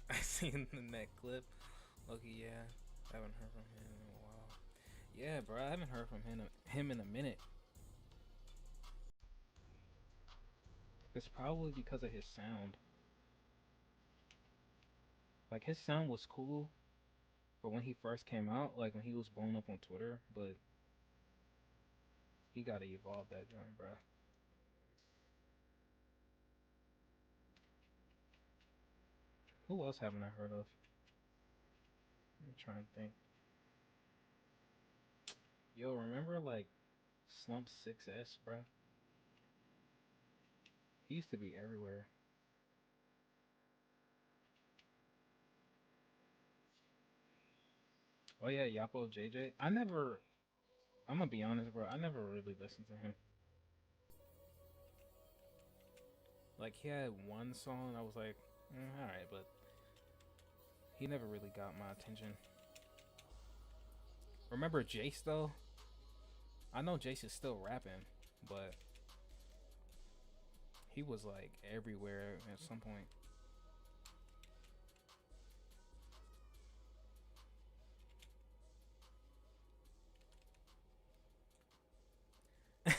I seen in that clip. Lucky, yeah. Haven't heard from him in a while. Yeah, bro, I haven't heard from him in a minute. It's probably because of his sound. Like his sound was cool, but when he first came out, like when he was blowing up on Twitter, but he gotta evolve that joint, bro. Who else haven't I heard of? I'm trying to think. Yo, remember like Slump 6S, bro? He used to be everywhere. Oh yeah, Yapo JJ. I'm gonna be honest, bro. I never really listened to him. Like he had one song, I was like, all right, but he never really got my attention. Remember Jace though? I know Jace is still rapping, but he was like everywhere at some point.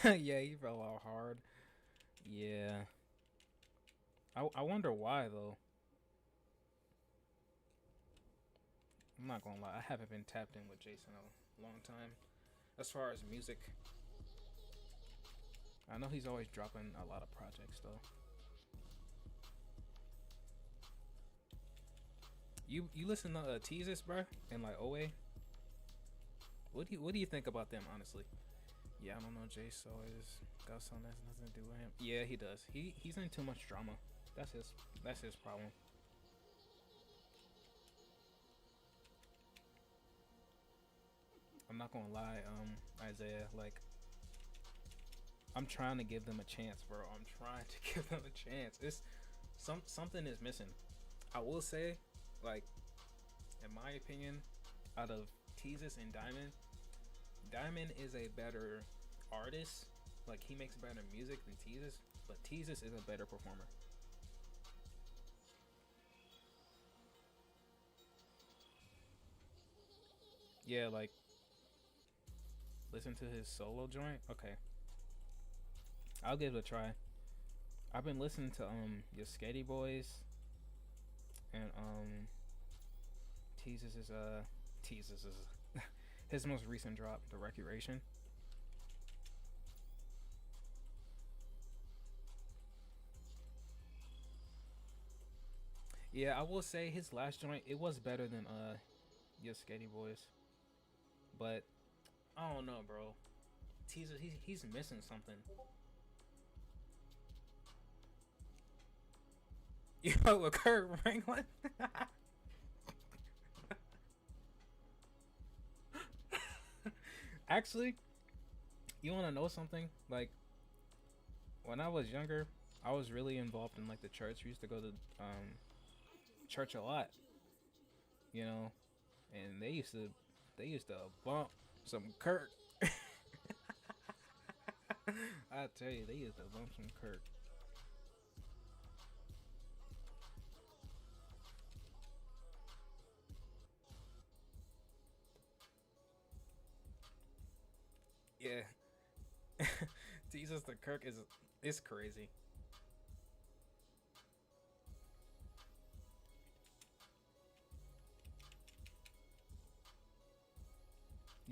Yeah, he fell out hard. Yeah. I wonder why though. I'm not gonna lie, I haven't been tapped in with Jason a long time. As far as music, I know he's always dropping a lot of projects though. You listen to Teases, bro, and like OA. What do you think about them, honestly? Yeah, I don't know. Jace always got something that's nothing to do with him. Yeah, he does. He's in too much drama. That's his problem. I'm not gonna lie, Isaiah. Like, I'm trying to give them a chance, bro. I'm trying to give them a chance. It's something is missing. I will say, like, in my opinion, out of Teases and Diamond, Diamond is a better artist. Like, he makes better music than Teases, but Teases is a better performer. Yeah, like, listen to his solo joint. Okay, I'll give it a try. I've been listening to your Sketty Boys and Teases is his most recent drop, The Recreation. Yeah, I will say his last joint it was better than your Sketty Boys, but I don't know, bro. Teaser, he's missing something. Yo, with Kurt Franklin. Actually, you want to know something? Like, when I was younger, I was really involved in like the church. We used to go to church a lot, you know, and they used to bump some Kirk. I tell you, they used to bump some Kirk. Yeah, Jesus the Kirk is crazy.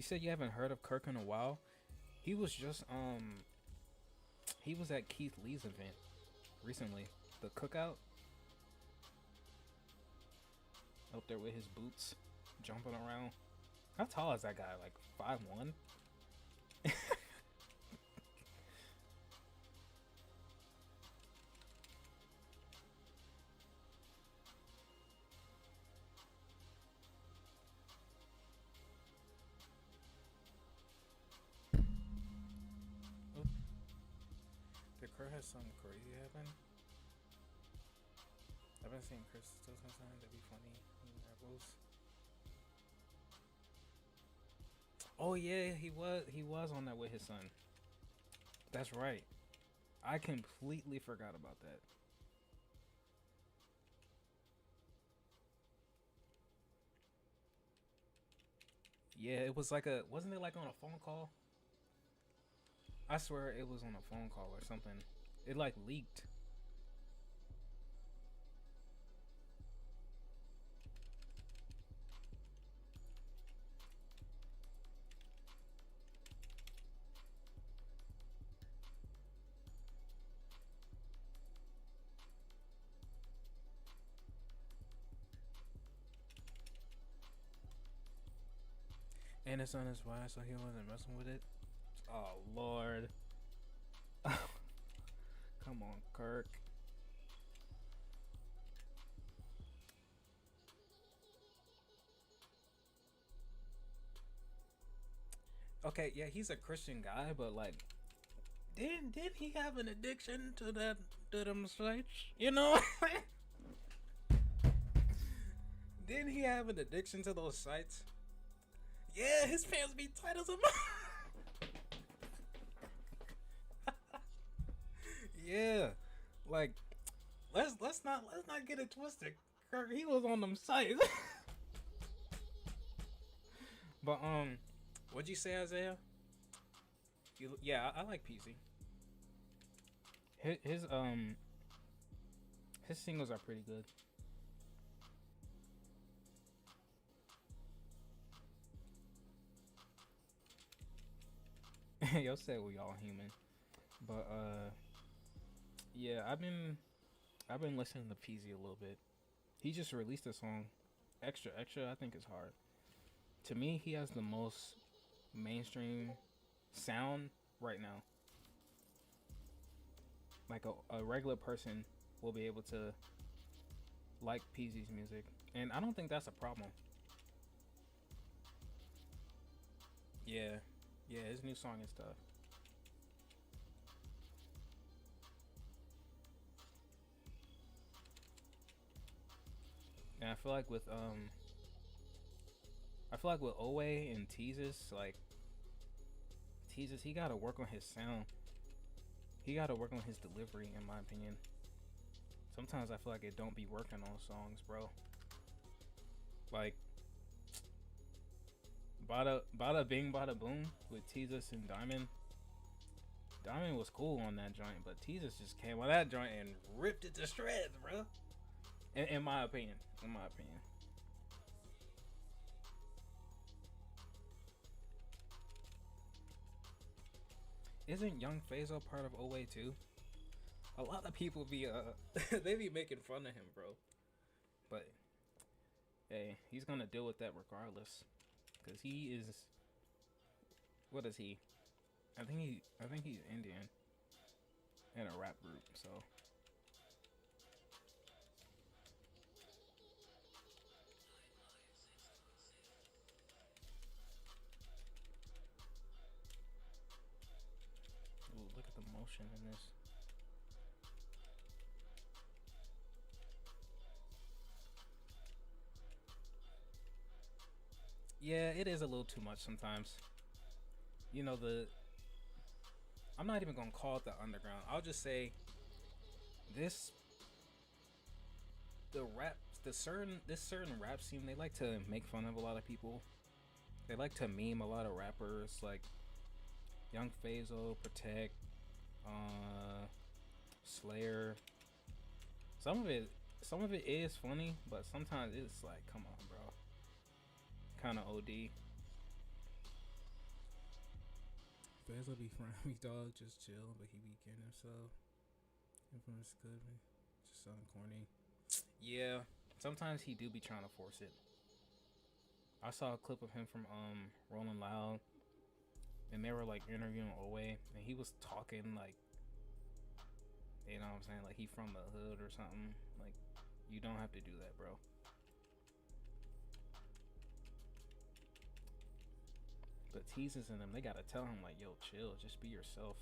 You said you haven't heard of Kirk in a while. He was just he was at Keith Lee's event recently, the cookout. Up there with his boots, jumping around. How tall is that guy? Like 5'1"? Did Kurt have something crazy happen? I've been seeing Chris still sometimes. That'd be funny. Oh yeah, he was on that with his son. That's right. I completely forgot about that. Yeah, it was like wasn't it like on a phone call? I swear it was on a phone call or something. It like leaked. And it's on his wife, so he wasn't messing with it. Oh Lord. Come on, Kirk. Okay, yeah, he's a Christian guy, but like, did he have an addiction to them sites? You know, didn't he have an addiction to those sites? Yeah, his pants be tight as a. Yeah, like let's not get it twisted. Kirk, he was on them sites. But what'd you say, Isaiah? Yeah, I like Peasy. His singles are pretty good. Yo said we all human, but yeah, I've been listening to Peasy a little bit. He just released a song, Extra Extra. I think it's hard. To me, he has the most mainstream sound right now. Like a regular person will be able to like Peasy's music, and I don't think that's a problem. Yeah, yeah, his new song is tough. And I feel like with Owe and Teases, like Teases, he gotta work on his sound. He gotta work on his delivery, in my opinion. Sometimes I feel like it don't be working on songs, bro. Like Bada Bing Bada Boom with Teases and Diamond. Diamond was cool on that joint, but Teases just came on that joint and ripped it to shreds, bro. In my opinion. In my opinion. Isn't Young Fazo part of Owe too? A lot of people be they be making fun of him, bro. But hey, he's gonna deal with that regardless, cause he is. What is he? I think he's Indian in a rap group. So ooh, look at the motion in this. Yeah, it is a little too much sometimes. You know, I'm not even gonna call it the underground. I'll just say this the rap this certain rap scene, they like to make fun of a lot of people. They like to meme a lot of rappers like Young Fazo, Protect, Slayer. Some of it is funny, but sometimes it's like, come on, bro. Kind of OD. Basil be friendly dog, just chill, but he be getting himself. Influence good, man. Just sound corny. Yeah, sometimes he do be trying to force it. I saw a clip of him from Rolling Loud, and they were like interviewing Owe, and he was talking like, you know what I'm saying, like he from the hood or something. Like, you don't have to do that, bro. But Teases in them, they gotta tell him like, yo, chill, just be yourself.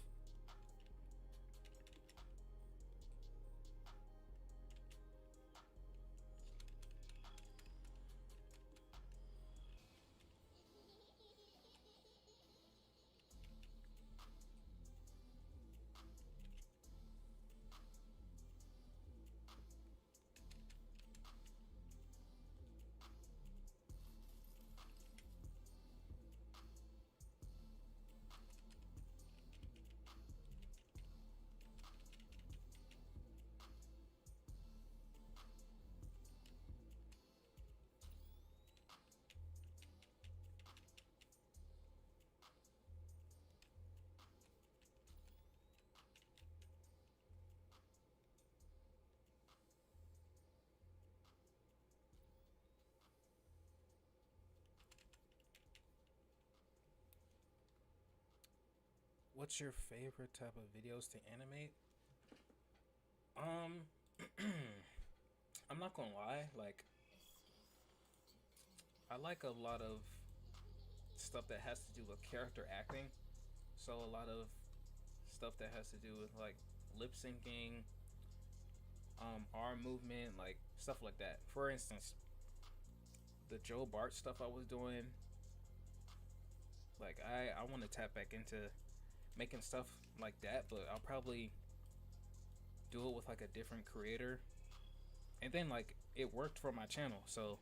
What's your favorite type of videos to animate? Um, I'm not gonna lie. Like, I like a lot of stuff that has to do with character acting. So a lot of stuff that has to do with like lip syncing, arm movement, like stuff like that. For instance, the Joe Bart stuff I was doing. Like I want to tap back into making stuff like that, but I'll probably do it with like a different creator. And then like it worked for my channel, so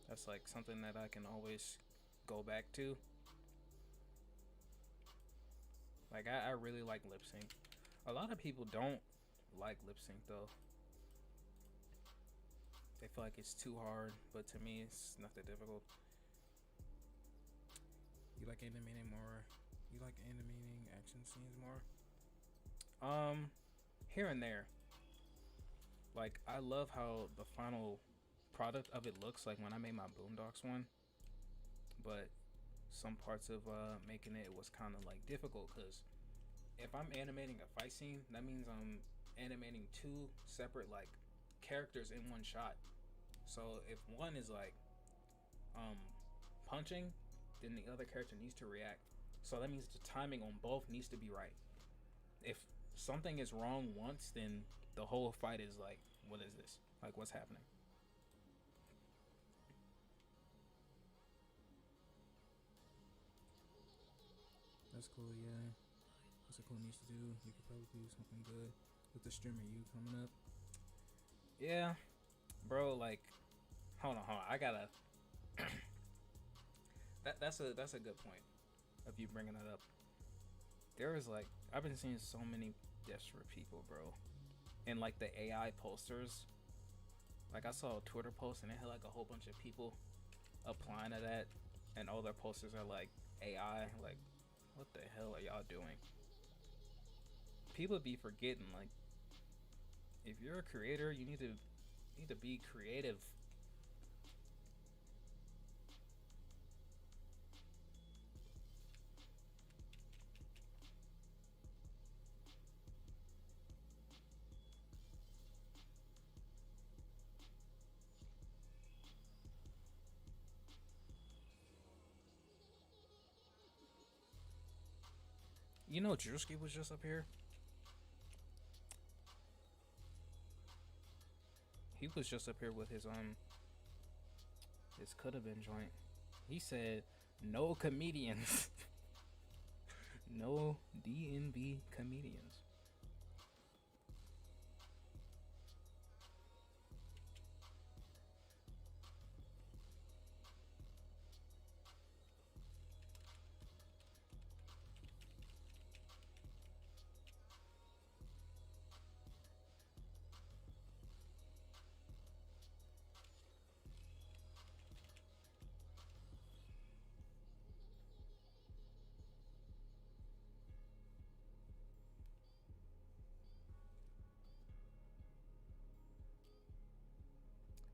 that's like something that I can always go back to. Like I really like lip sync. A lot of people don't like lip sync though. They feel like it's too hard, but to me it's not that difficult. You like animating more? You like animating action scenes more? Here and there. Like I love how the final product of it looks like when I made my Boondocks one, but some parts of making it was kind of like difficult because if I'm animating a fight scene, that means I'm animating two separate like characters in one shot. So if one is like punching, then the other character needs to react. So that means the timing on both needs to be right. If something is wrong once, then the whole fight is like, what is this? Like, what's happening? That's cool, yeah. That's a cool niche to do. You could probably do something good with the streamer you coming up. Yeah, bro. Like, hold on. I gotta. That's a good point of you bringing that up. There is like I've been seeing so many desperate people, bro, and like the AI posters. Like I saw a Twitter post and it had like a whole bunch of people applying to that, and all their posters are like AI. Like, what the hell are y'all doing? People be forgetting like if you're a creator, you need to be creative. You know, Drewski was just up here. He was just up here with his could have been joint. He said no comedians. No DNB comedians.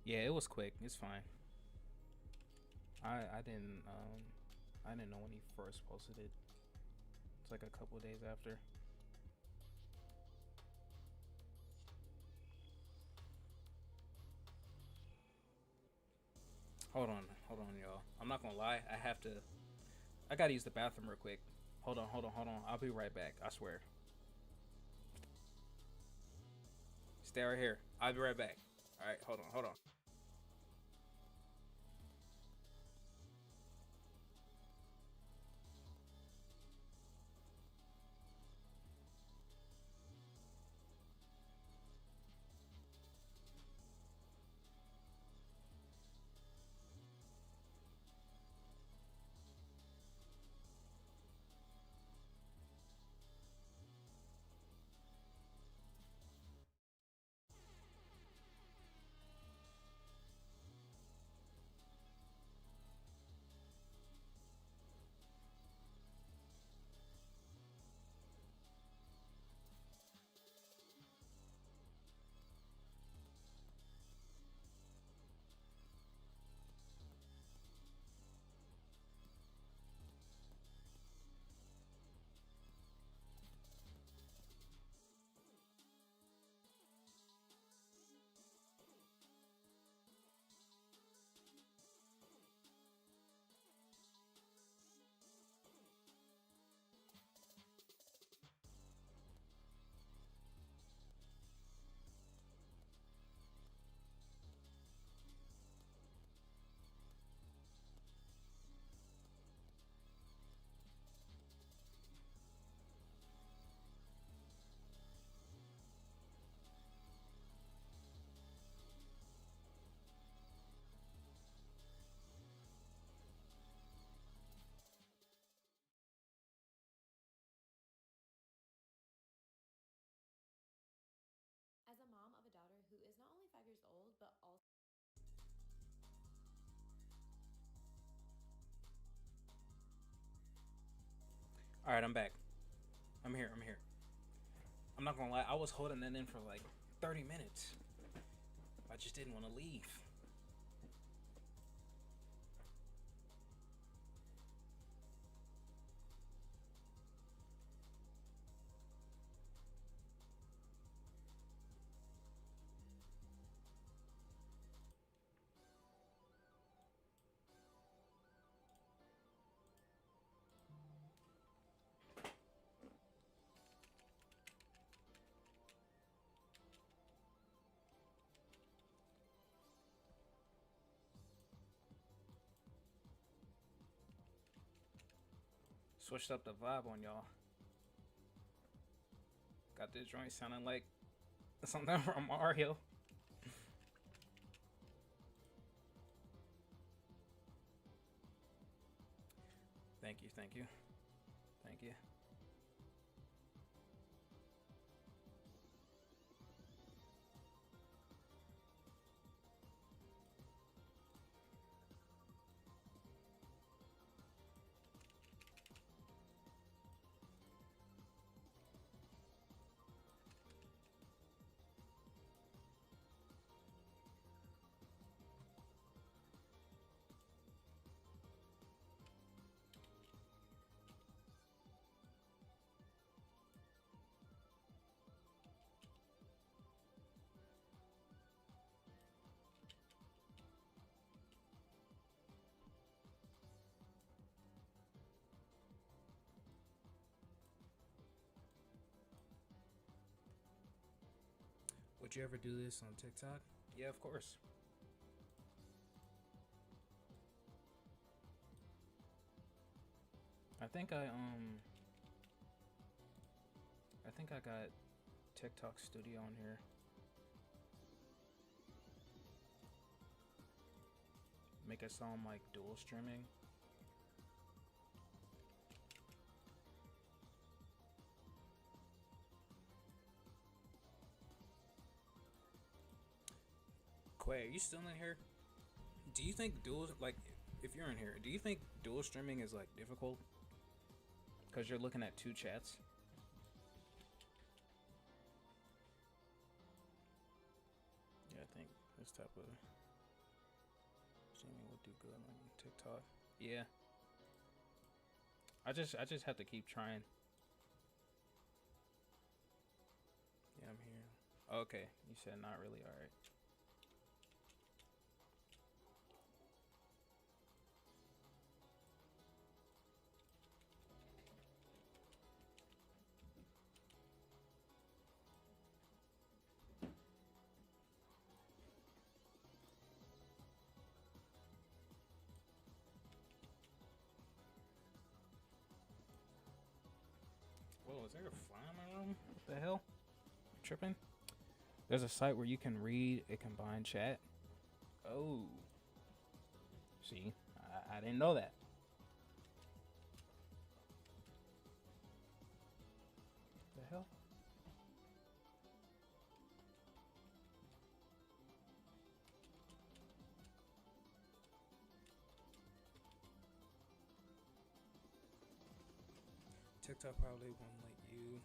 Yeah, it was quick. It's fine. I didn't know when he first posted it. It's like a couple days after. Hold on, y'all. I'm not gonna lie. I gotta use the bathroom real quick. Hold on. I'll be right back. I swear. Stay right here. I'll be right back. All right, hold on. As a mom of a daughter who is not only 5 years old, but also All right, I'm back. I'm here. I'm not gonna lie. I was holding that in for like 30 minutes. I just didn't want to leave. Switched up the vibe on y'all. Got this joint sounding like something from Mario. Thank you. Would you ever do this on TikTok? Yeah, of course. I think I got TikTok Studio on here. Make it sound like dual streaming. Quay, are you still in here? Do you think dual, like, if you're in here, do you think dual streaming is like difficult? Because you're looking at two chats. Yeah, I think this type of Jamie would do good on TikTok. Yeah. I just have to keep trying. Yeah, I'm here. Okay, you said not really. All right. Whoa, is there a fly in my room? What the hell? I'm tripping? There's a site where you can read a combined chat. Oh. See, I didn't know that. The hell? TikTok probably won't let you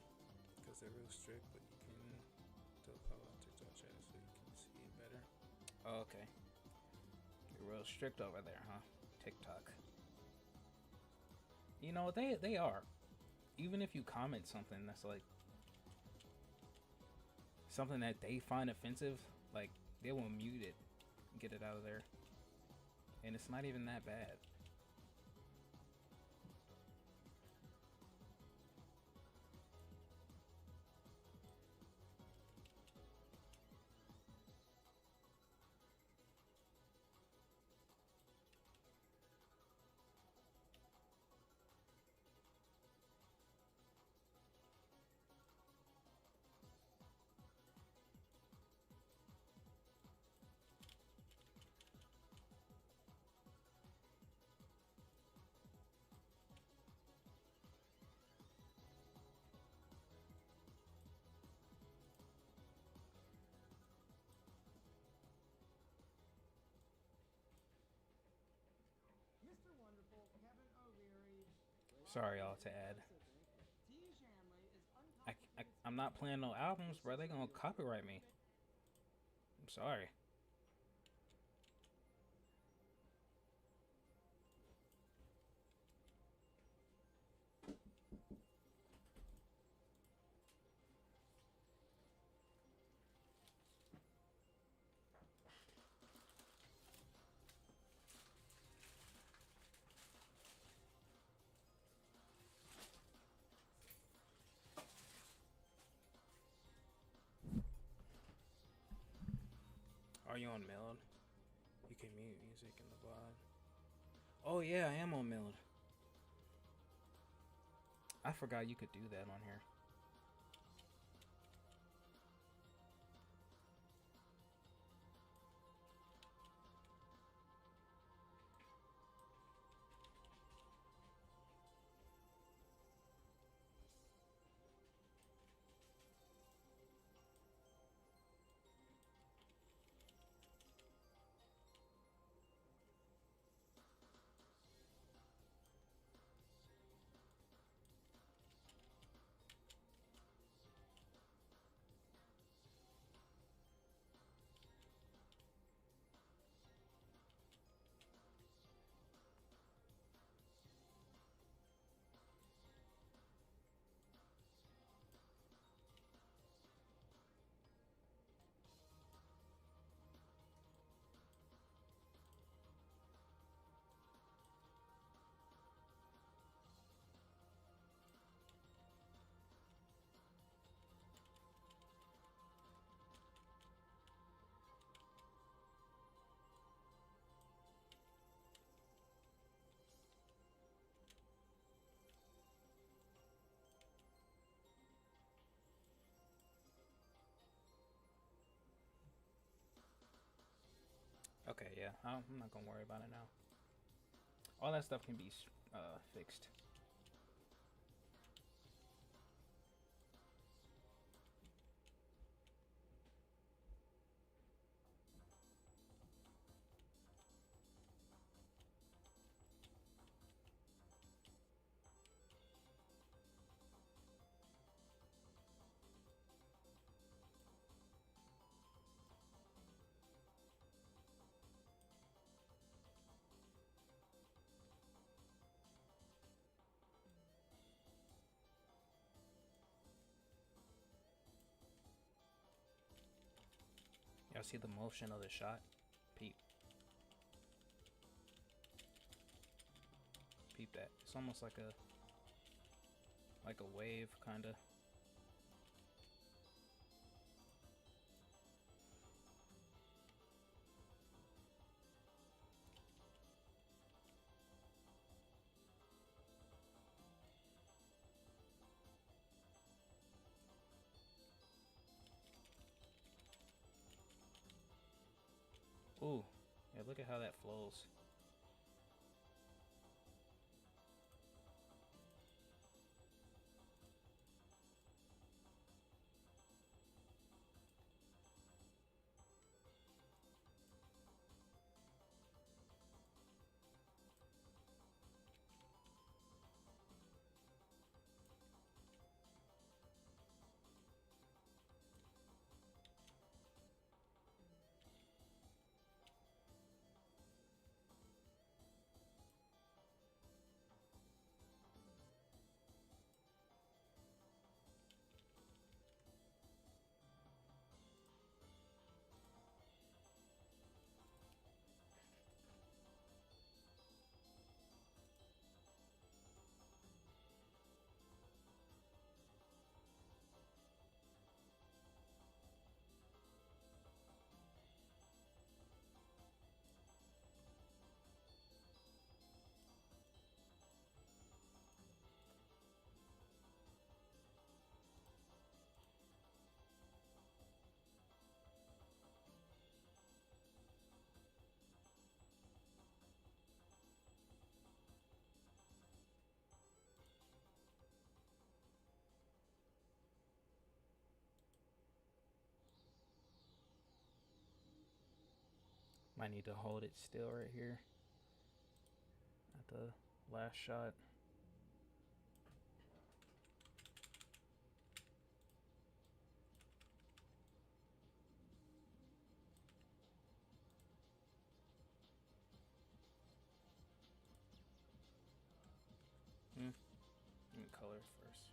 because they're real strict, but you can still follow on TikTok chat so you can see it better. Oh, okay. You're real strict over there, huh? TikTok. You know, they are. Even if you comment something that's like something that they find offensive, like they will mute it, get it out of there. And it's not even that bad. Mr. Wonderful, Kevin O'Leary. Sorry, y'all, to add. I'm not playing no albums, bro. They gonna copyright me. I'm sorry. Are you on Meld? You can mute music in the VOD. Oh yeah, I am on Meld. I forgot you could do that on here. Okay, yeah, I'm not gonna worry about it now. All that stuff can be fixed. Y'all see the motion of the shot? Peep. Peep that. It's almost like a wave, kinda. Ooh, yeah, look at how that flows. Might need to hold it still right here at the last shot. Let me color first.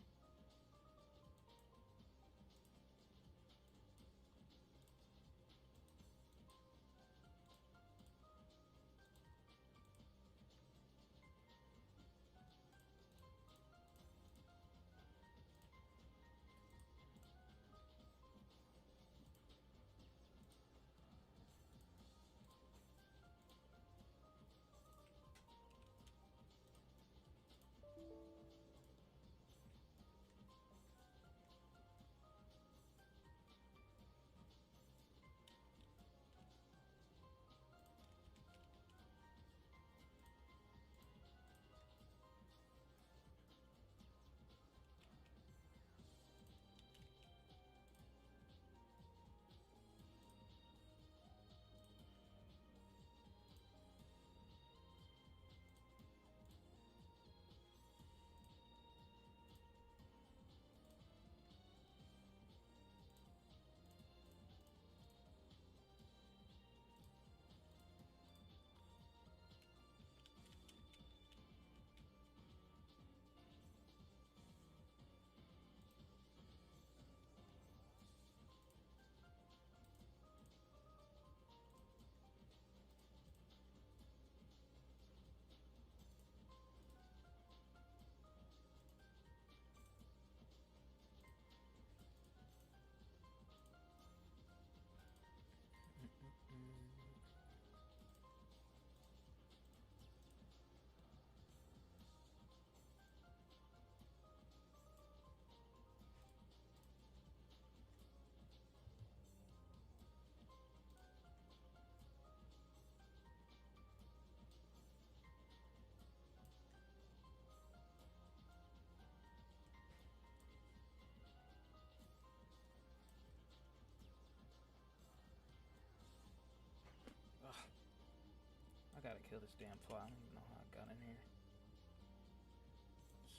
I gotta kill this damn fly. I don't even know how I got in here.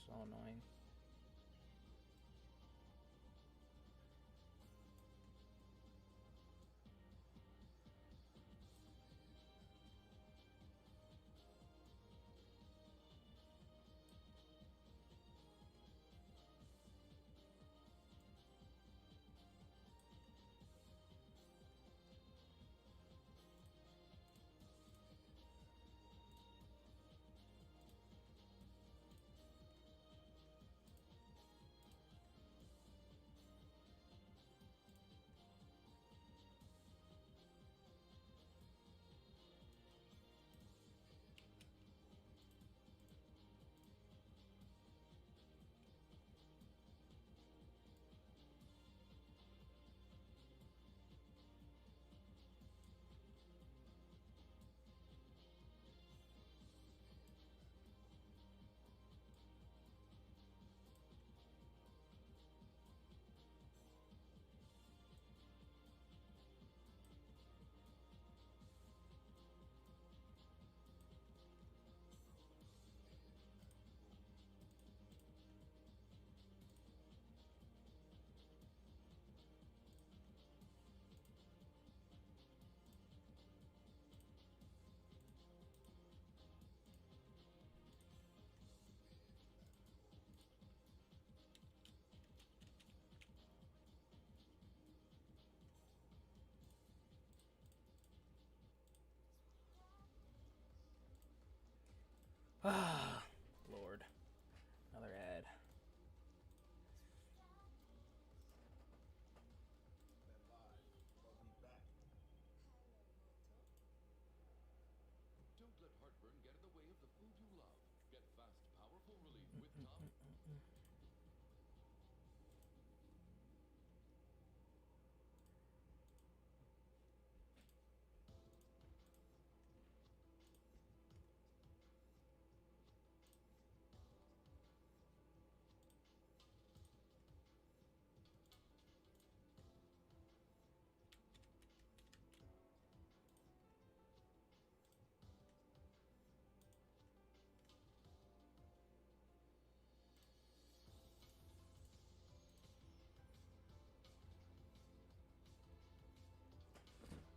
So annoying.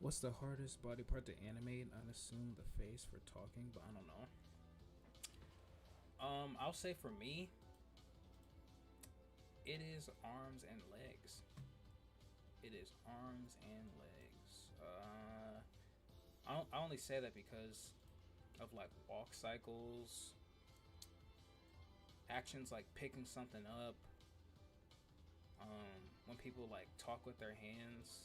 What's the hardest body part to animate? I'd assume the face for talking, but I don't know. I'll say for me, it is arms and legs. It is arms and legs. I only say that because of like walk cycles, actions like picking something up. When people like talk with their hands,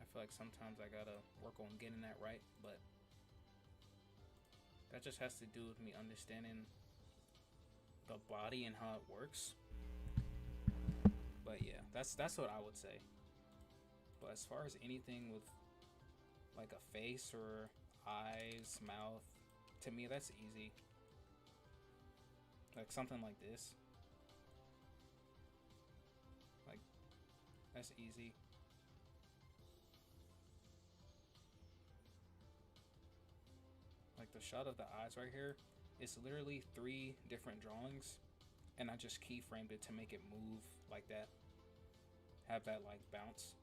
I feel like sometimes I gotta work on getting that right, but that just has to do with me understanding the body and how it works. But yeah, that's what I would say. But as far as anything with like a face or eyes, mouth, to me that's easy. Like something like this. Like that's easy. Like the shot of the eyes right here, it's literally 3 different drawings, and I just keyframed it to make it move like that. Have that like bounce.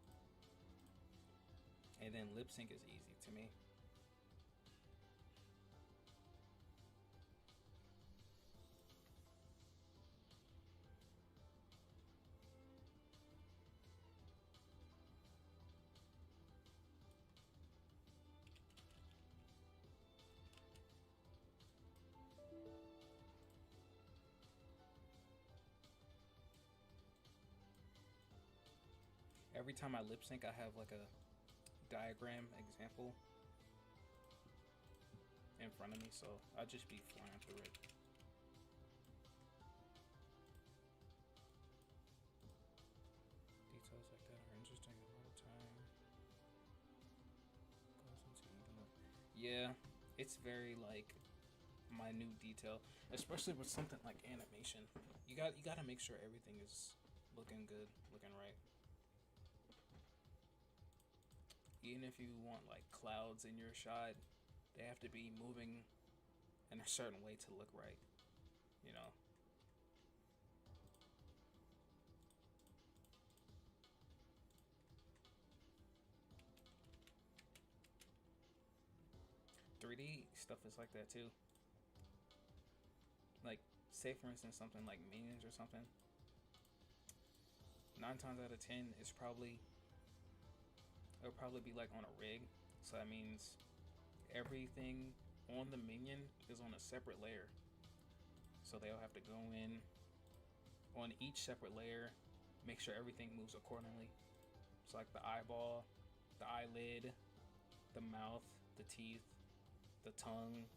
And then lip sync is easy to me. Every time I lip sync, I have like a diagram example in front of me, so I'll just be flying through it. Details like that are interesting a lot of time. Goes into even. Yeah, it's very like minute detail, especially with something like animation. You gotta make sure everything is looking good, looking right. Even if you want like clouds in your shot, they have to be moving in a certain way to look right, you know. 3D stuff is like that too. Like, say for instance something like Minions or something. 9 times out of 10, it'll probably be like on a rig. So that means everything on the minion is on a separate layer. So they'll have to go in on each separate layer, make sure everything moves accordingly. So like the eyeball, the eyelid, the mouth, the teeth, the tongue.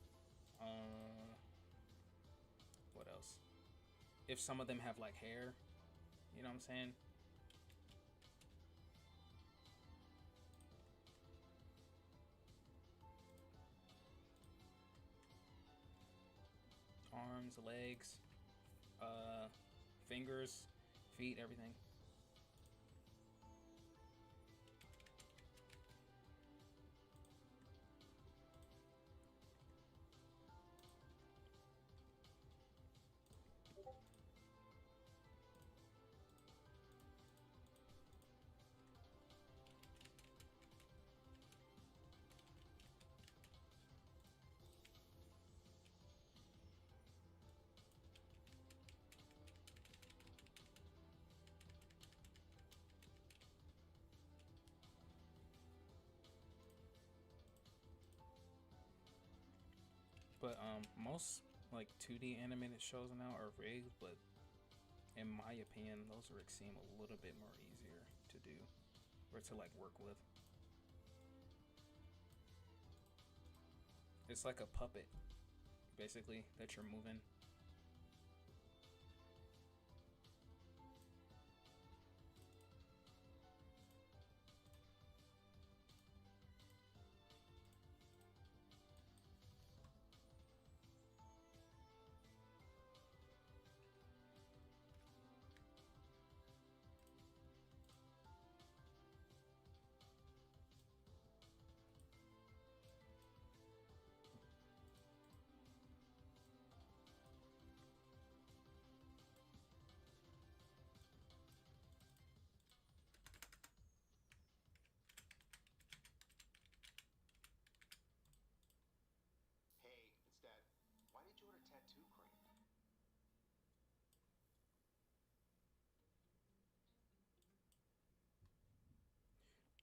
What else? If some of them have like hair, you know what I'm saying? Arms, legs, fingers, feet, everything. But most like 2D animated shows now are rigged, but in my opinion, those rigs seem a little bit more easier to do or to like work with. It's like a puppet, basically, that you're moving.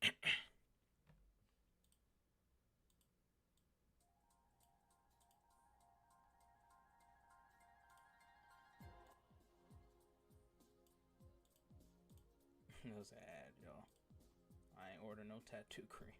It was an ad, y'all. I ain't order no tattoo cream.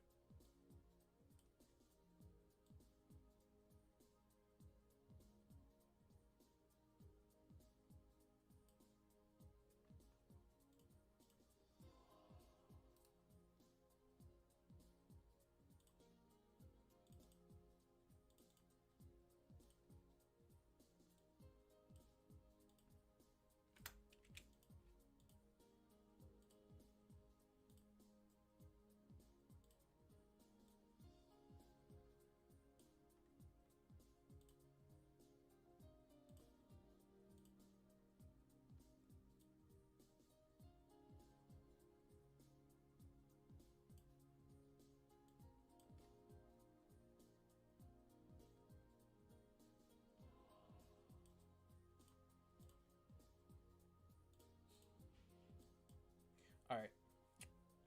Alright.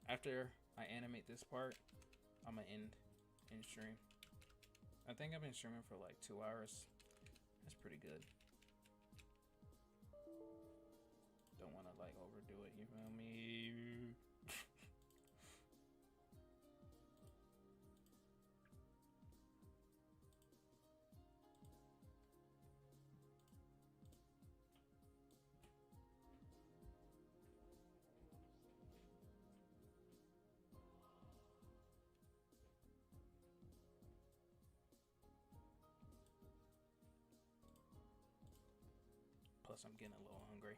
After I animate this part, I'm gonna end stream. I think I've been streaming for like 2 hours. That's pretty good. Don't want to like overdo it, you feel me? Plus, I'm getting a little hungry.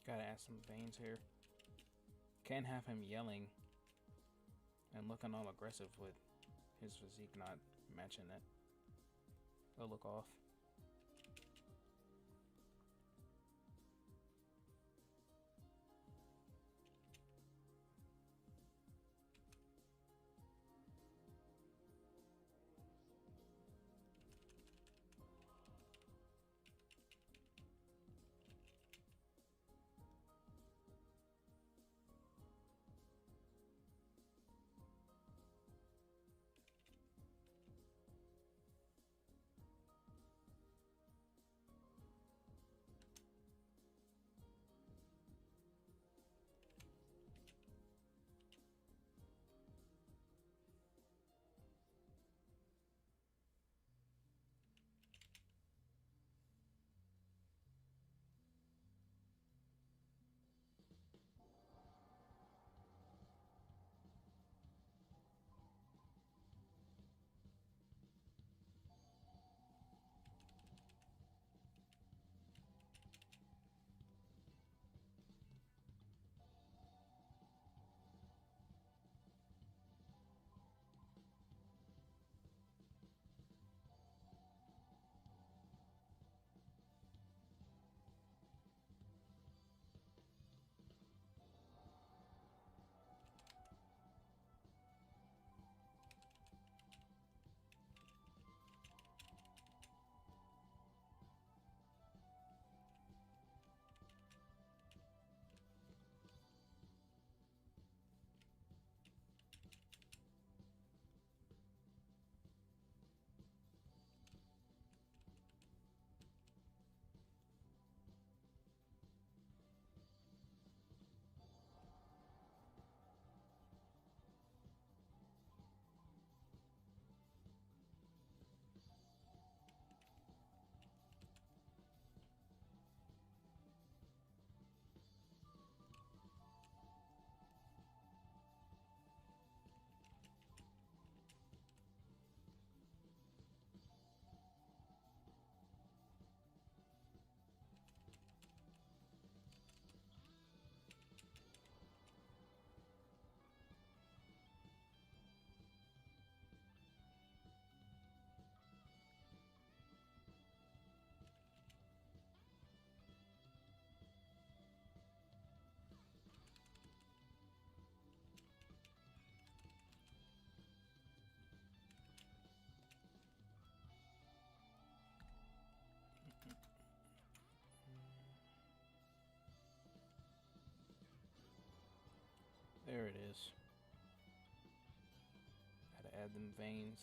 Gotta add some veins here. Can't have him yelling and looking all aggressive with his physique not matching it. It'll look off. it is. Gotta add them veins.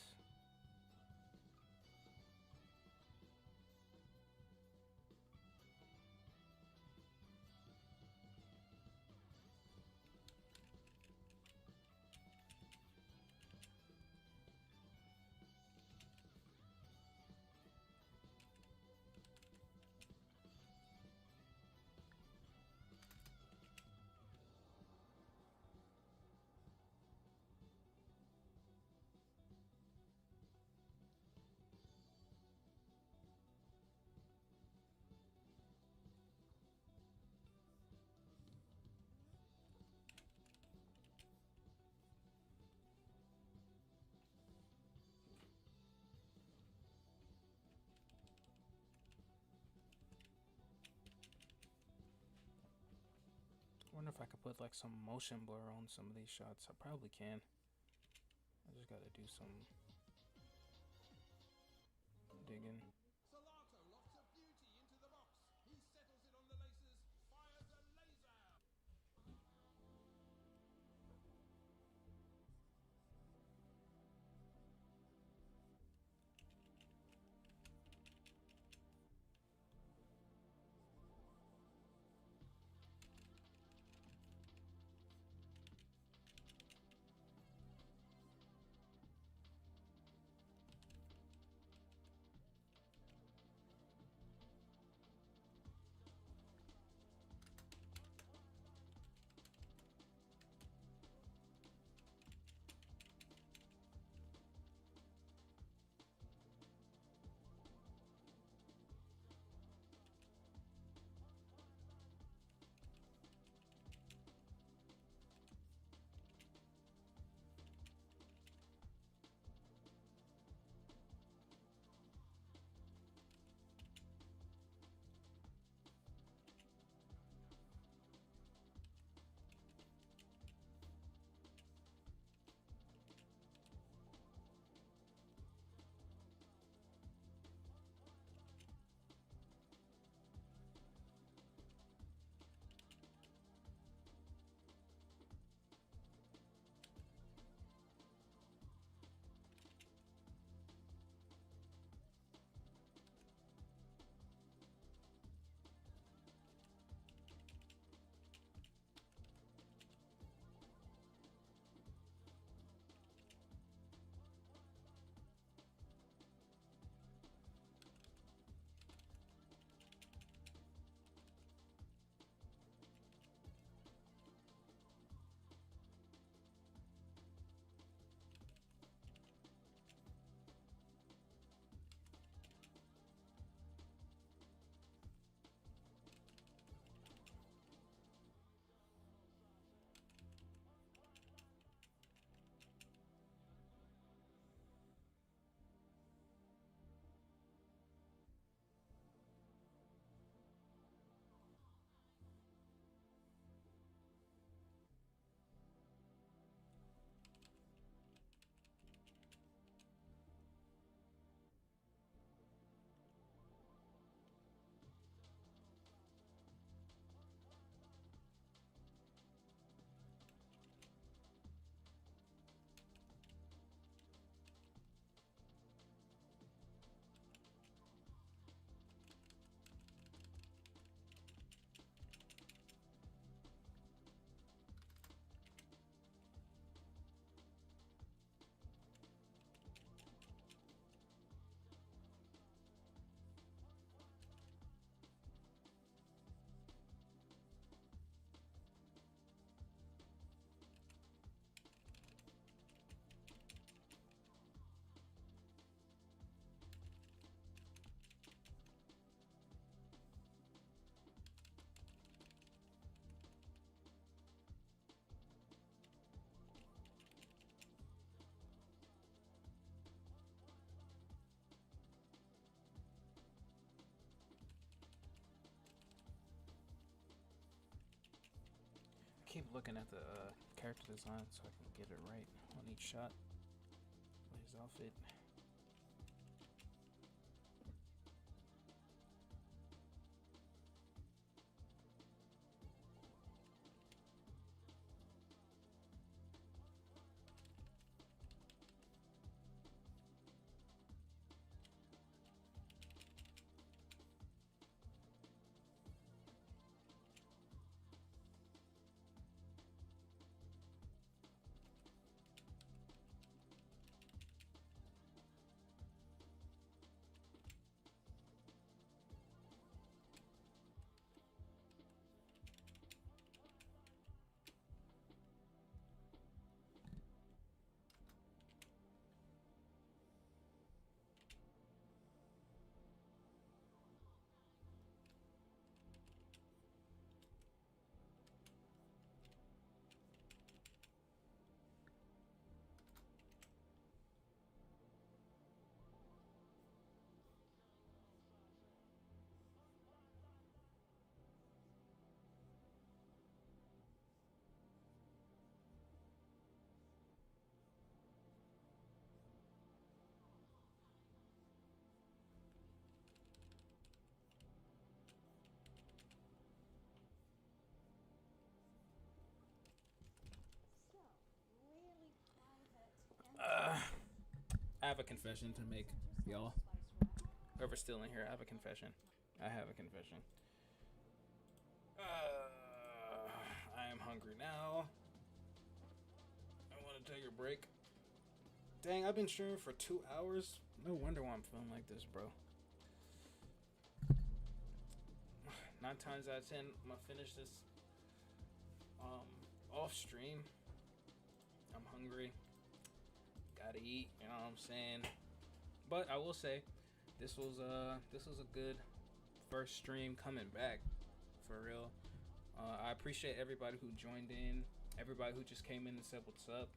I wonder if I could put like some motion blur on some of these shots. I probably can. I just gotta do some digging. Salato lofts a beauty into the box. He settles it on the laces, fires a laser. Keep looking at the character design so I can get it right on each shot. His outfit. a confession to make, y'all. Whoever's still in here, I have a confession. I have a confession. I am hungry now. I want to take a break. Dang, I've been streaming for 2 hours. No wonder why I'm feeling like this, bro. 9 times out of 10, I'm gonna finish this off stream. I'm hungry. Gotta eat, you know what I'm saying? But I will say, this was a good first stream coming back, for real. I appreciate everybody who joined in, everybody who just came in and said what's up.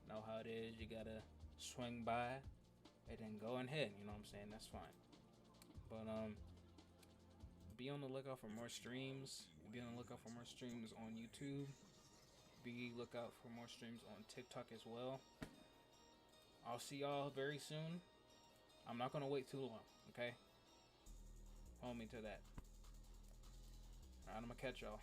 Know how it is, you gotta swing by and then go ahead, you know what I'm saying? That's fine. But be on the lookout for more streams. Be on the lookout for more streams on YouTube. Be lookout for more streams on TikTok as well. I'll see y'all very soon. I'm not gonna wait too long, okay? Hold me to that. Alright, I'm gonna catch y'all.